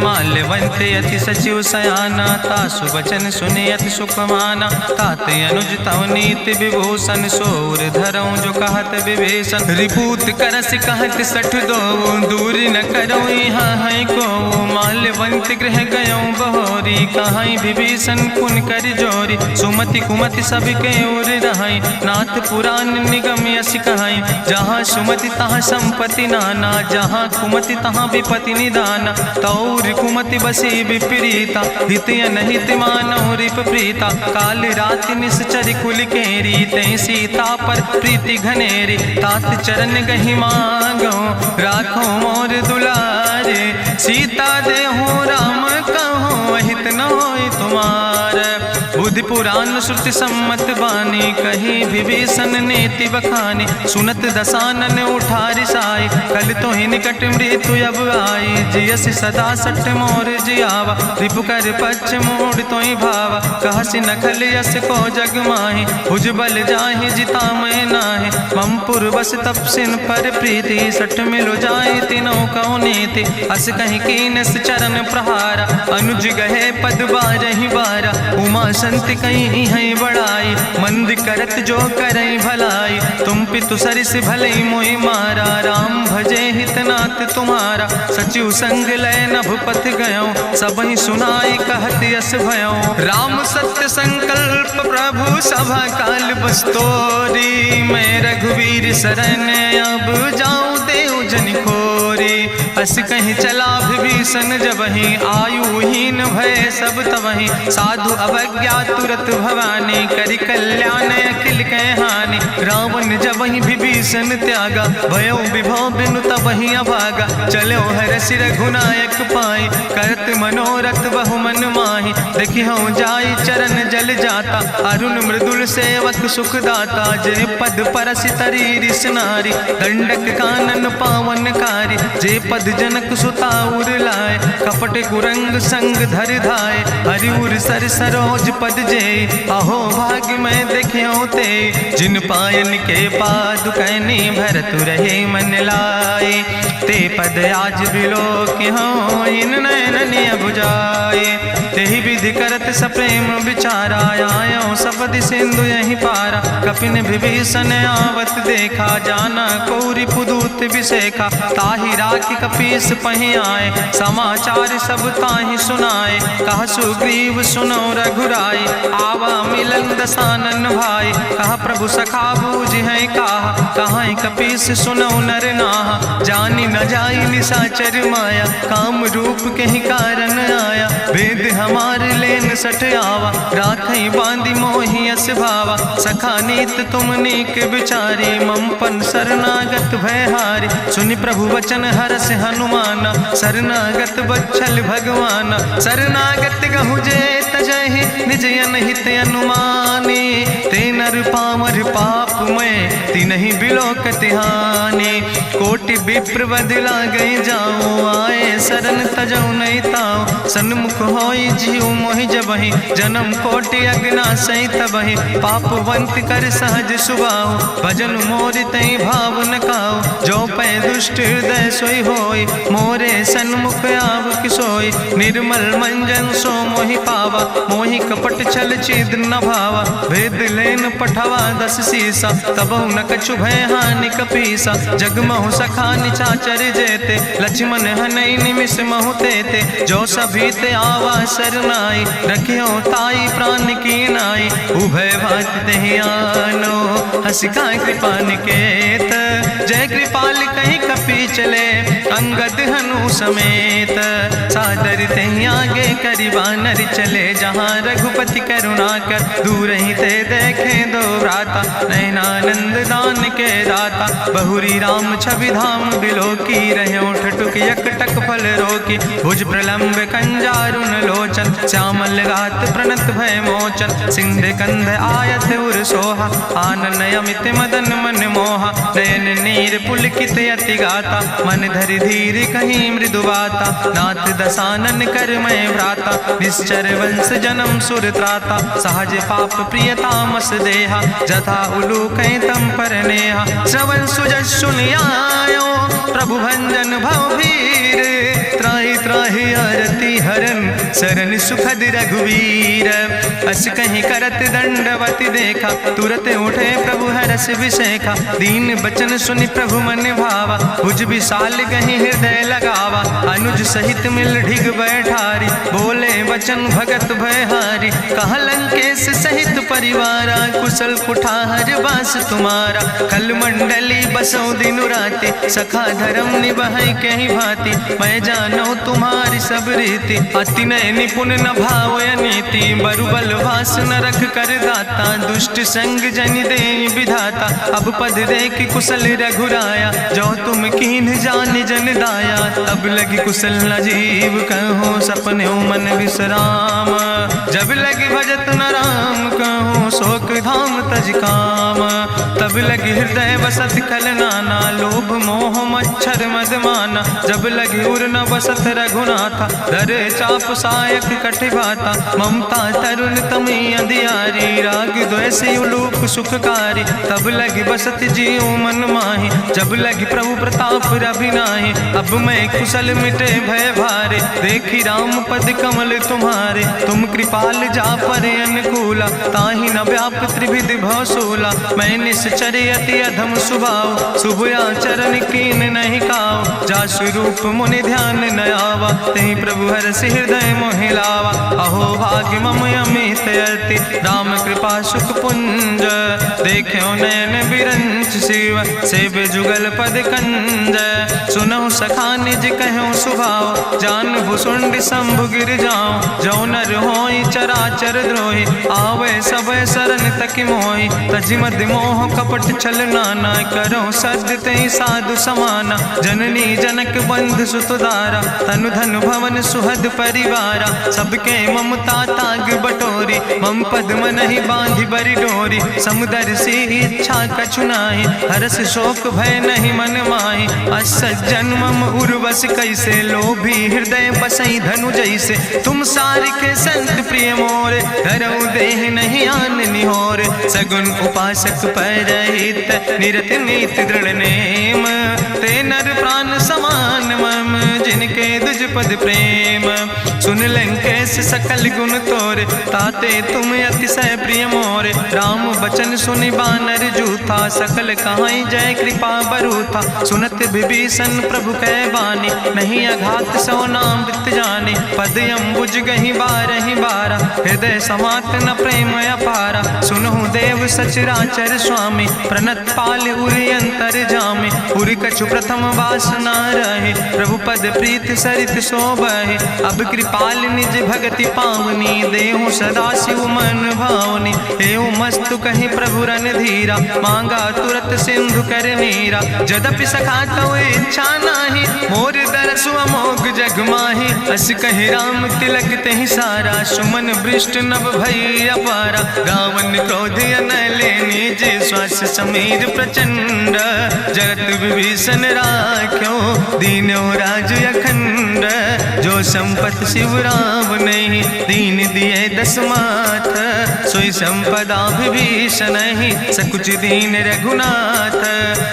माल्यवंत अति सचिव सयाना, तासु वचन सुनि अति सुख माना, तात अनुज तव नीति विभूषण, सोर धरऊँ जो कहत विभीषण, रिपूत करस कहत सठ दो, दूर न करो यहाँ है को, माल्यवंत गृह गयों बहोरी, कहाई विभीषण पुन कर जोरी, सुमति कुमति सबके ओर रहाई, नाथ पुराण निगम यश कहाई, जहाँ सुमति तहाँ संपत्ति नाना, जहाँ कुमति तहाँ विपति निदाना, तौर कुमति बसी विपरीता, हित अनहित मानव रिप प्रीता, काल रात निश्चर कुल केरी, तै सीता पर प्रीति घनेरी, तात चरण गहि मांगो राखो मोर दुलारे, सीता देहो राम कहो हित न होय तुम्हार, बुद्धि पुराण श्रुति सम्मत बानी, कही विभीषण नेति बखानी, सुनत दसानन उठारि साई, कल तो ही निकट मृत्यु अब आई, जियस सदा सठ मोर जियावा, रिपु कर पच्छ मोड़ तो ही भावा, कहसि नखल यस को जग माहि, भुज बल जाहि जिता मैं नाहि, मम पुरबस तपसिन पर प्रीति, सठ मिलो जाय तीनों कौ नीति, अस कहीं कीनस चरण प्रहारा, अनुज गहे पद बारहि बारा, उमा संति कहीं है बड़ाई, मंद करत जो करई भलाई, तुम पितु सरिस भलई मोहि मारा, राम भजे हितनाथ तुम्हारा, सचिव संग लय नभ पथ गयो, सबहि सुनाई कहत यस भयो, राम सत्य संकल्प प्रभु सभा काल बस्तोरी, मैं रघुवीर शरण अब जाऊं देव जन खोरी, अस कहीं चला विभीषण जबहि, आयुहीन भय सब तबहि, साधु अवज्ञा तुरत भवानी, करि कल्याण अखिल कै हानि, रावण जबहि विभीषण त्यागा, भयो विभव बिनु तबहि अभागा, चलो हरषि रघुनायक पाई, करत मनोरथ बहु मन माहि, देखिहु जाई चरण जल जाता, अरुण मृदुल सेवक सुख दाता, जे पद परसि तरी रिस नारी, दंडक कानन पावन कारी, जे पद जनक सुता उर लाए, कपट कुरंग संग धर धाय, हरिउर सर सरोज पद जे, अहो भाग्य मैं देखियो ते, जिन पायन के पादुकैनी भरत रहे मन लाए, ते पद आज बिलोक हो इन नयन बुझाए, तेहि विधि करत सप्रेम विचारा, आयो सपदि सिंधु यही पारा, कपिन विभीषण आवत देखा, जाना कौरि पुदूत विसेखा, ताहि राखि कपीस पहि आए, समाचार सब ताहि सुनाए, कहा सुग्रीव सुनो रघुराई, आवा मिलन दसानन भाई, कहा प्रभु सखा बूझ है कहा कपीस सुनो नर नाहा, जानी न जाई निशाचर माया, काम रूप के ही कारण आया, वेद हमार लेन सठ आवा, राखई बांधी मोहि यस भावा, सखा नीत तुम नीक विचारी, मम पन शरणागत भयहारी, सुनि प्रभु वचन हरस हनुमाना, शरणागत बच्छल भगवाना, शरणागत गहु जे तजहि निज अनहित अनुमानी, ते नर पामर पाप में तिन्हि बिलोकति हानि, कोटि विप्र बदला गई जाऊँ, आए शरण तजौ नहीं ताऊ, सन्मुख होई जीव मोहि जबहि, जन्म कोटि अग्ना सही तबहि, पापवंत कर सहज सुबाहु, भजन मोर तई भाव न काऊ, जो पै दुष्ट हृदय सोई होई, मोरे सन्मुख आव किसोई, निर्मल मंजन सो मोहि पावा, मोहि कपट छल छिद्र न भावा, भेद लेन पठवा दस सीसा, तबहु न कछु भय हानि कपीसा, जगमहु सखा निचाचर जेते, लक्ष्मण हनई निमिष महु तेते, जो सभी ते आवा सरनाई, रखियो ताई प्राण की नाई, उभय भात तेहि आनो, हसिका कृपा निकेत, जय कृपाल कहीं कपी चले, अंगद हनु समेत। सादर तहीं आगे करि बानर चले, जहाँ रघुपति करुणा कर दूर ही ते देखे दो भ्राता। नयनानंद दान के दाता, बहुरी राम छवि धाम बिलोकी। रहे ठटुक यकटक फल रोकी, भुज प्रलंब कंजारुन लोचन। श्यामल गात प्रणत भय मोचन, सिंध कंध आयत उर सोहा। आनन अमित मदन मन मोहा, नयन नीर पुलकित अति गाता। मन धरि धीर कहीं मृदु बाता, नाथ दसानन कर मैं भ्राता। निश्चर वंश जन्म सुर त्राता, सहज पाप प्रिय तामस देहा। जथा उलूक तम पर नेहा, श्रवण सुजस सुनियायो। प्रभु भंजन भव भीर, त्राहि त्राहि आरती हरन। शरण सुखद रघुवीर, अस कहीं करत दंडवत देखा। तुरत उठे प्रभु हरस विशेखा, दीन बचन सुनि प्रभु मन भावा। भुज विशाल कहीं हृदय लगावा, अनुज सहित मिल ढिग बैठारी। बोले वचन भगत भयहारी, कहा लंकेश सहित परिवारा। कुशल कुठार बास तुम्हारा, कल मंडली बसो दिनु राति। सखा धर्म निभाई कहीं भांति, मैं जानो तुम्हारी सब रीति। अति नय निपुण न भाव नीति, बरुबल भास न रख कर दाता। दुष्ट संग जन दे विधाता, अब पद देख कुशल रघुराया। जो तुम कीन जान जन दाया, तब लगी कुशल न जीव कहो। सपने मन विश्राम, जब लगी भजत न राम कहो। शोक धाम तज काम, तब लगी हृदय बसत कल नाना। लोभ मोह मच्छर मद माना, जब लगी उर न बसत रघुनाथा। धरे चाप सायक कटिभाता, ममता तरुण तमी अंधियारी। राग द्वेष उलूक सुखकारी, तब लगी बसत जीव मन माही। जब लगी प्रभु प्रताप रवि नाही, अब मैं कुशल मिटे भय भारे। देखी राम पद कमल तुम्हारे, तुम कृपाल जा पर अनुकूला। ताहि न व्याप त्रिविध भवसूला, मैं निश्चर अति अधम सुभाव। शुभ आचरण कीन नहीं काव, जा स्वरूप मुनि ध्यान न आवा। तेहि प्रभु हरसि हृदय मोहि लावा। अहो भाग्य मम अमित अति, राम कृपा सुख पुंज। देख्यो नयन बिरंच शिव, सेव जुगल पद कंज। सुनहु सखा निज कहूँ सुभाव, जान भुसुंड शंभु गिर जाऊं। जो नर होई चराचर द्रोही, आवे सब शरण तक मोहि। तजि मद मोह कपट छल नाना, करो सद्य तेहि साधु समाना। जननी जनक बंधु सुतदारा, तनु धन भवन सुहद परिवारा। सबके ममता ताग बटोरी, मम पद मनहि बांधि बरि डोरी। समुदर सी इच्छा कछु नाही, हरस शोक भय नहीं मन माही। असज्जन मम उर्वश कैसे, लोभी हृदय बसई धनु जैसे। तुम सारिके संत प्रिय मोरे, धरऊ देह नहीं आन निहोर। सगुन उपासक परहित, निरत नीत दृढ़ नेम। ते नर प्राण समान मम, जिनके दुज पद प्रेम। सुन लंकेश सकल गुण तोरे, ताते तुम अतिशय प्रिय मोरे। राम बचन सुनि बानर जूथा, सकल कहाई जय कृपा बरूथा। सुनत विभीषण प्रभु कै बानी, नहीं अघात सो नाम वित जानी। पद अम्बुज गहि बारहि बारा, हृदय समात न प्रेम अपारा। सुनहु देव सचराचर स्वामी, प्रणत पाल उरि अंतर जामी। उरि कछु प्रथम वासना रहे, प्रभु पद प्रीत सरित शोभहि। अब कृपाल निज भगति पावनी, देहु सदा शिव मन भावनी। एवं मस्तु कहि प्रभु रन धीरा, मांगा तुरत सिंधु कर नीरा। जदपि सखा तव इच्छा नाही, मोर दरसु अमोघ जग माही। अस कहि राम तिलक तेहि सारा, सुमन वृष्ट नभ भई अपारा। गावन क्रोध अनले निज, श्वास समीर प्रचंड। जगत विभीषण राख्यो, दीनो राज अखंड। जो संपत शिव राम नहीं, दीन दिए दस माथ। सोई संपदा विभीषण नहीं, सकुच दीन रघुनाथ।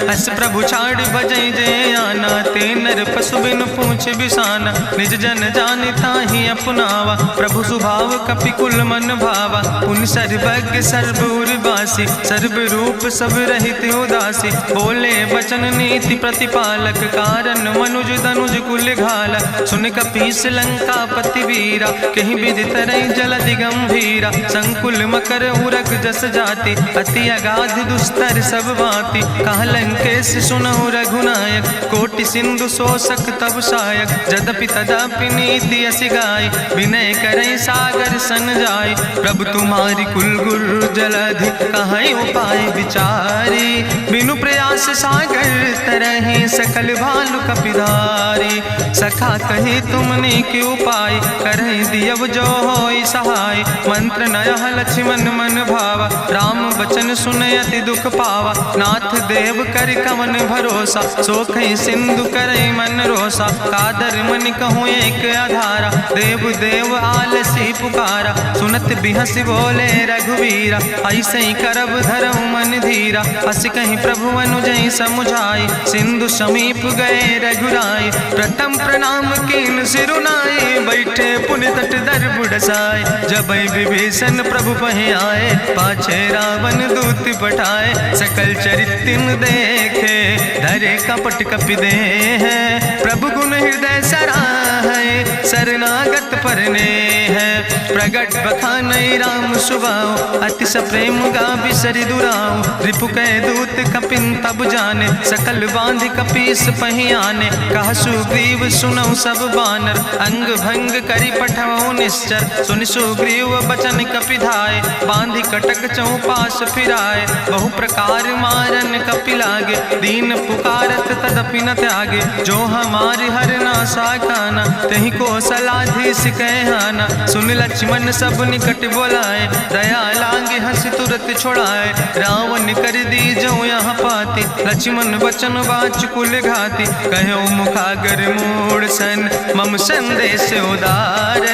अस प्रभु छाड़ बजै जय आना, ते नर पशु बिन पूछ बिसाना। निज जन जानिता ही अपनावा, प्रभु स्वभाव कपि कुल मन भावा। पुन सर्वज्ञ सर्व उर्वासी, सर्व रूप सब रहित उदासी। बोले बचन नीति प्रतिपालक, कारण मनुज धनुज कुल घाला। सुन कपीस लंका पति वीरा, कहीं विधि तरई जलधि गंभीरा। संकुल मकर उरग जस जाति, अति अगाध दुस्तर सब भांति। कहा लंकेश सुनहु रघुनायक, कोटि सिंधु सिंधु शोषक तब सायक, जदपि तदपि नीति अस गाय, विनय करई सागर सन जाय। प्रभु तुम्हारी कुल गुरु जलधि, कहीं उपाय विचारी, बिनु प्रयास सागर तरहि, सकल भालु कपिधारी। सखा कही तुमने के उपाय, करहि दियव जो होई सहाय। मंत्र नयह लक्ष्मण मन भावा, राम बचन सुनय अति दुख पावा। नाथ देव कर कवन भरोसा, सोखई सिंधु करई मन रोसा। कादर मन कहूँ एक आधारा, देव देव आलसी पुकारा। सुनत बिहस बोले रघुवीरा, ऐसे ही करब धरऊ मन धीरा। हस कहीं प्रभु अनुजय समुझाई, सिंधु समीप गए रघुराई। प्रथम प्रणाम कीन सिरुनाई, बैठे पुण्य तट दर बुढ़साए। जब विभीषण प्रभु पहि आए, पाछे रावण दूत पठाए। सकल चरित्र देखे, धरे कपट कपि दे है। प्रभु गुण हृदय सराहै, शरणागत परने है। प्रगट बखानई राम सुभाऊ, अतिश प्रेम गा बिसरि दुराऊ। रिपु कह दूत कपिन तब जाने, सकल बांध कपीस पहि आने। कहा सुग्रीव सुनऊ सब बानर, अंग भंग करि पठवऊ निश्चर। सुनि सुग्रीव बचन कपिधाय, बांधि कटक चौपास फिराए। बहु प्रकार मारन कपि लागे, दीन पुकारत तदपि न त्यागे। जो हमारि हर नासा खाना, तहि को सलाधीस कहना। सुन लक्ष्मण सब निकट बोलाए, दया लागे हंस तुरत छोड़ाए। रावण कर दी जो यहाँ पाती, लक्ष्मण बचन बाच कुल घाती। कहो मुखागर मूड़ सन, मम संदेश उदार।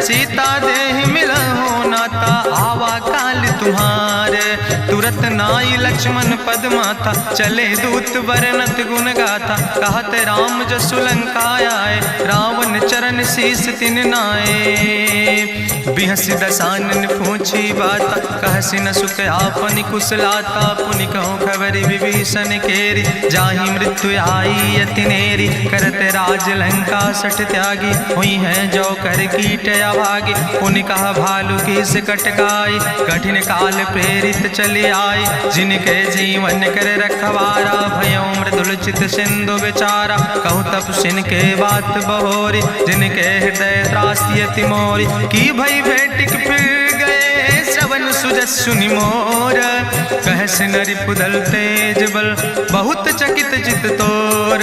सीता देहि मिलहु नाता, आवा काल तुम्हारे। तुरत नाई लक्ष्मण पद माथा, चले दूत बरनत गुण गाथा। कहत राम जसु लंका आए, रावण चरण शीस तिन नाए। बिहस दसानन पूछी बाता, कहसि न सुख आपन कुशलाता। पुनि कहूँ खबरि विभीषण केरी, जाहि मृत्यु आई अति नेरी। करत राज लंका सठ त्यागी, हुई है जो कर कीट अभागी। पुनि कहा भालू किस कटकाई, कठिन काल प्रेरित चले आई। जिनके जीवन कर रखवारा, भयो मृदुल चित सिंधु बेचारा। कहु तप सिन के बात बहोरी, जिनके हृदय त्रासी अति मोरी। की भई भेटिक फिर गए, श्रवण सुजस सुनि मोर। कहस नरि पुदल तेज बल, बहुत चकित चित तोर।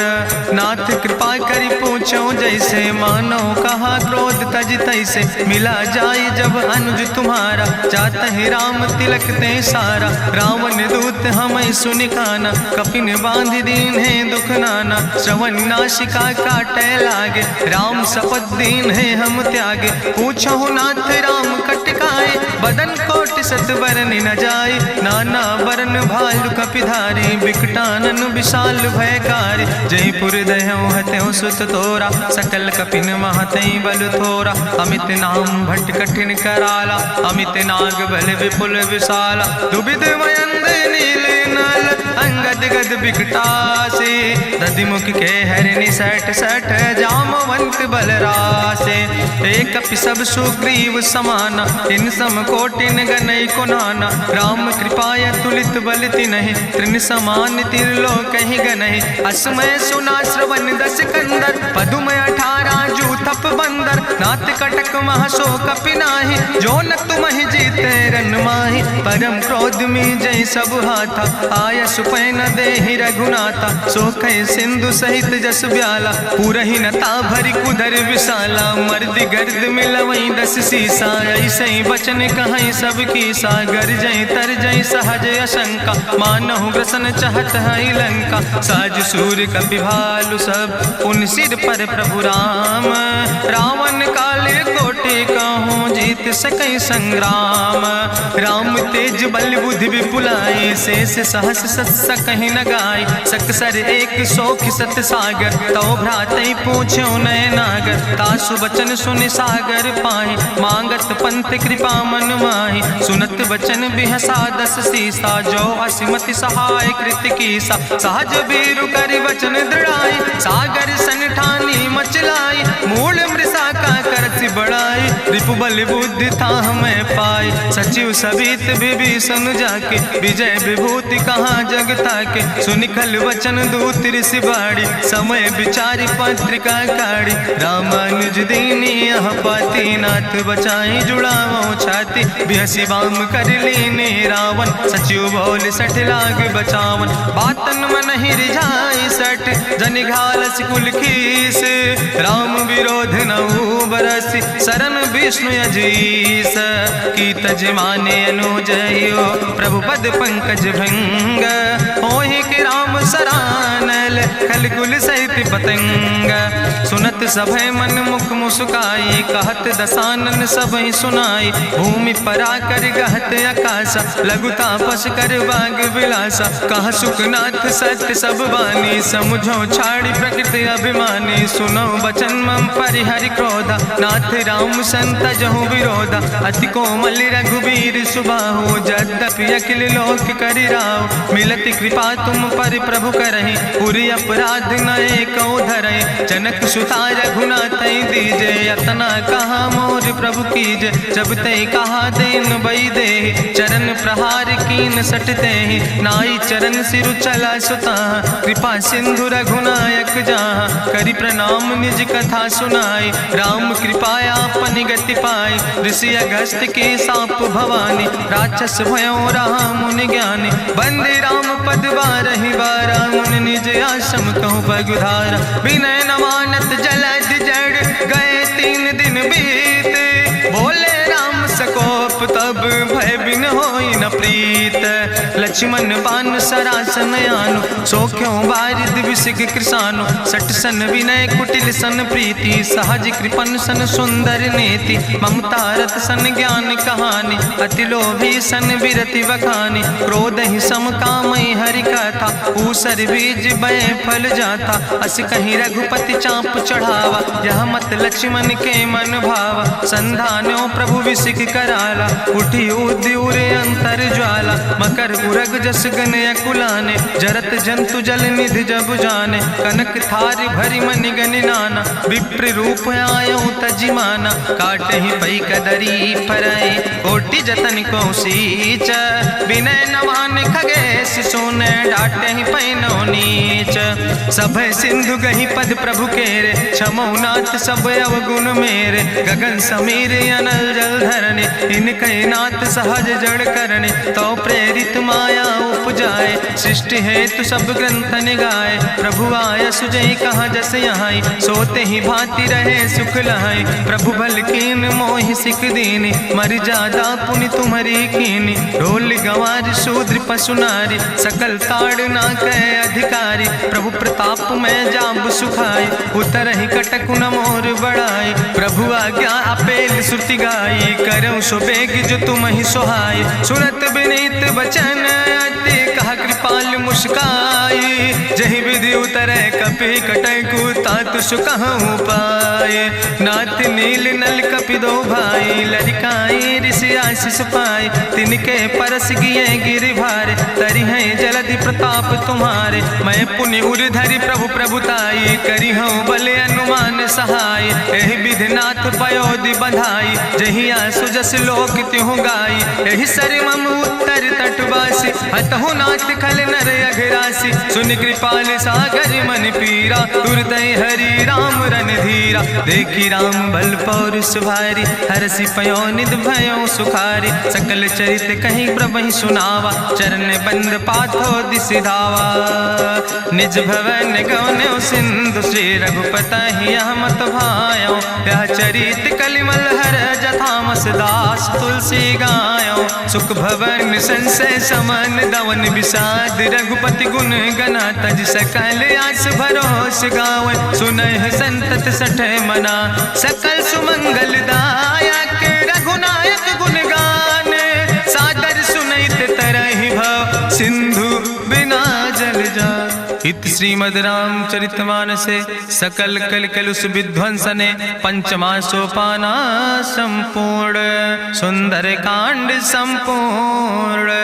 नाथ कृपा करि पूछो जैसे, मानो कहा क्रोध तज तैसे। मिला जाय जब अनुज तुम्हारा, जातहि राम तिलक ते सारा। रावण दूत हमें सुनि काना, कपिन बांध दीन है दुख नाना। श्रवण नासिका काटे लागे, राम शपथ दीन है हम त्यागे। पूछो नाथ राम कटकाए, बदन कोटि सत बरन न जाए। नाना बरन भालु कपिधारी, बिकटानन विशाल भयकारी। जयपुर दह्यौ हत्यो सुत तोरा, सकल कपिन महतई बल थोरा। अमित नाम भट्ट कठिन कराला, अमित नाग बल विपुल विशाला। दुबिध मयंद नील नल, अंगद गद बिकटासे। दधिमुख के हरिणि सठ सठ, जामवंत बलरासे। एक कपि सब सुग्रीव समाना, इन सम कोटिन गनई को नाना। राम कृपाय तुलित बल तिनहि, त्रिन समान तिरलोक ही गनहि। असमय सुना श्रवण दस कंदर, पदुमय 18 जू थप बंदर। नाथ कटक महसो कपि नाही, जो न तुमहि जीते रन माही। परम क्रोध में जय सब हाथा, आय सुपै न देहि रघुनाथा। सोखै सिंधु सहित जस ब्याला, पूरहि नता भरि कुधर विशाला। मर्द गर्द मिलवई 10 सीसा, ऐसे बचन कहई सब कीसा। गर जय तर जय सहज अशंका, मानहु ग्रसन चाहत है लंका। साज सूर कपि भालु सब, उन सिर पर प्रभु राम। रावण काले कोटि कहूँ, जीत सकई संग्राम। राम तेज बल बुद्धि विपुलाई, शेष सहस सत सकहि न गाय। सकसर एक सोख सत सागर, तो भ्रातई पूछ्यो नय नागर। तासु बचन सुनि सागर पाहि, मांगत पंथ कृपा मन माहि। सुनत बचन बिहसा 10 सीसा, जो असिमति सहाय कृत कीसा। सहज बीरु करि वचन दृढ़ाई, सागर सन ठानी मचलाई। मूल मृषा का करसि बड़ाई, रिपु बल बुद्धि था हमें पाई। सचिव सबित विभीषण जाके विजय विभूति कहाँ जगता के। सुनिखल वचन दूत ऋषि बाड़ी समय विचारी पत्रिका काढ़ी। रामानुज दीनी यह पाती नाथ बचाई जुड़ावो छाती। बिहसी बाम कर लीने रावण सचिव बोल सठ लाग बचावन। बातन मन ही रिझाई सठ जन घालस कुल खीस। राम विरोध नहु बरसि शरण विष्णु अजीस। की तज माने अनुजयो प्रभु पद पंकज भंग। होहि कि राम सरानल खल कुल सहित पतंग। सुनत सभय मन मुख मुस्काई कहत दसानन सबहि सुनाई। भूमि परा कर गहत आकाशा लघु तापस कर बाग विलासा। कह सुखनाथ सत्य सब बानी समुझो छाड़ी प्रकृति अभिमानी। सुनो बचन मम परिहरि क्रोधा नाथ राम संत जहु विरोधा। अति कोमल रघुबीर सुबाहु यद्यपि अखिल लोक करि राव। मिलति कृपा तुम पर प्रभु करहि पुरि अपराध नए को धरहि। जनक सुता रघुनाथ दीजे यतना कहा मोर प्रभु कीजे। जब ते कहा देन बई दे चरण प्रहार कीन सटते। नाई चरण सिरु चला सुता कृपा सिंधु रघुनायक जहाँ। करि प्रणाम निज कथा सुनाई राम कृपाया अपनी गति पाई। ऋषि अगस्त के साप भवानी राक्षस भयो रहा मुनि ज्ञानी। बंदे राम पद बारहि बारा मुनि निज आश्रम कहु पगुधारा। विनय नवानत जलद जड़ गए 3 दिन बीते। बोले राम सकोप तब भय बिन होई न प्रीत। लक्ष्मण बान सरासन आनु सो क्यों बारिद विसिग कृसानु। सठ सन विनय कुटिल सन प्रीति सहज कृपन सन सुंदर नीति। ममता रत सन ज्ञान कहानी अति लोभी सन विरति बखानी। क्रोध ही सम कामई हरि कथा ऊसर बीज बय फल जाता। अस कहीं रघुपति चाप चढ़ावा यह मत लक्ष्मण के मन भावा। संधानो प्रभु विसिक कराला उठी उद्यूरे अंतर ज्वाला। मकर उरग जस गन अकुलाने जरत जंतु जल निधि जब जाने। कनक थारी भरी मनि गनि नाना विप्र रूप आयो तजिमाना। काटे ही पई कदरी फरई कोटि जतन को सींच। विनय नवान खगेश सोने डाटे ही पैनो नीच। सभय सिंधु गही पद प्रभु केरे क्षमो नाथ सब अवगुण मेरे। गगन समीर अनल जल धरने इनके नाथ सहज जड़ करने। तो प्रेरित माया उपजाए सृष्टि हेतु सब ग्रंथ निगाए। प्रभु आय सुजई कहा जस यहाँ सोते ही भांति रहे सुख लहाई। प्रभु भल कीन मोहि सिख दीनी मर जादा पुनि तुम्हारी कीनी। ढोल गंवार शूद्र पशु नारी सकल ताड़ ना कह अधिकारी। प्रभु प्रताप में जाब सुखाई उतर ही कटक न मोर बढ़ाई। प्रभु आज्ञा अपेल श्रुति गाई करऊँ सो बेग जो तुम ही सोहाई। सुनत विनीत वचन अति कहा कृपाल मुस्काई। जहि विधि उतरे कपि कटकु तातु सुकहु पाए। नाथ नील नल कपि दो भाई लड़काई ऋषि आशीष पाए। तिनके परस गिए गिरि भारे तरि है जलधि प्रताप तुम्हारे। मैं पुण्य उर धरि प्रभु प्रभुताई करी हूँ बले अनुमान सहाय। एहि विधि नाथ पयोधि बधाई जहिया सुजस लोक त्यों गाई। एहि सर मम उत्तर तटवासी हतहु नाथ खल नर अघरासी। सुन कृपाल सागर मन पीरा तुरत हरि राम रन धीरा। देखी राम बल पौरुष भारी हरसि पयो निध भयो सुखारी। सकल चरित कहीं प्रभु सुनावा चरण बंद पाथो दिसि धावा। निज भवन गौन्यो सिंधु श्री रघुपति यह मत भायो। यह चरित कलिमल हर जथामस दास तुलसी गायो। सुख भवन संशय समन दवन विषाद रघुपति गुण गना तज सकल आस भरोस गावन। सुनह संतत सठ मना सकल सुमंगल दायक। रघुनायक गुण गान सादर सुनैत तरहि भव सिंधु बिना जल जा। इत श्रीमद् रामचरितमानसे सकल कलकलुष विध्वंसने पंचमा सोपाना संपूर्ण। सुंदर कांड संपूर्ण।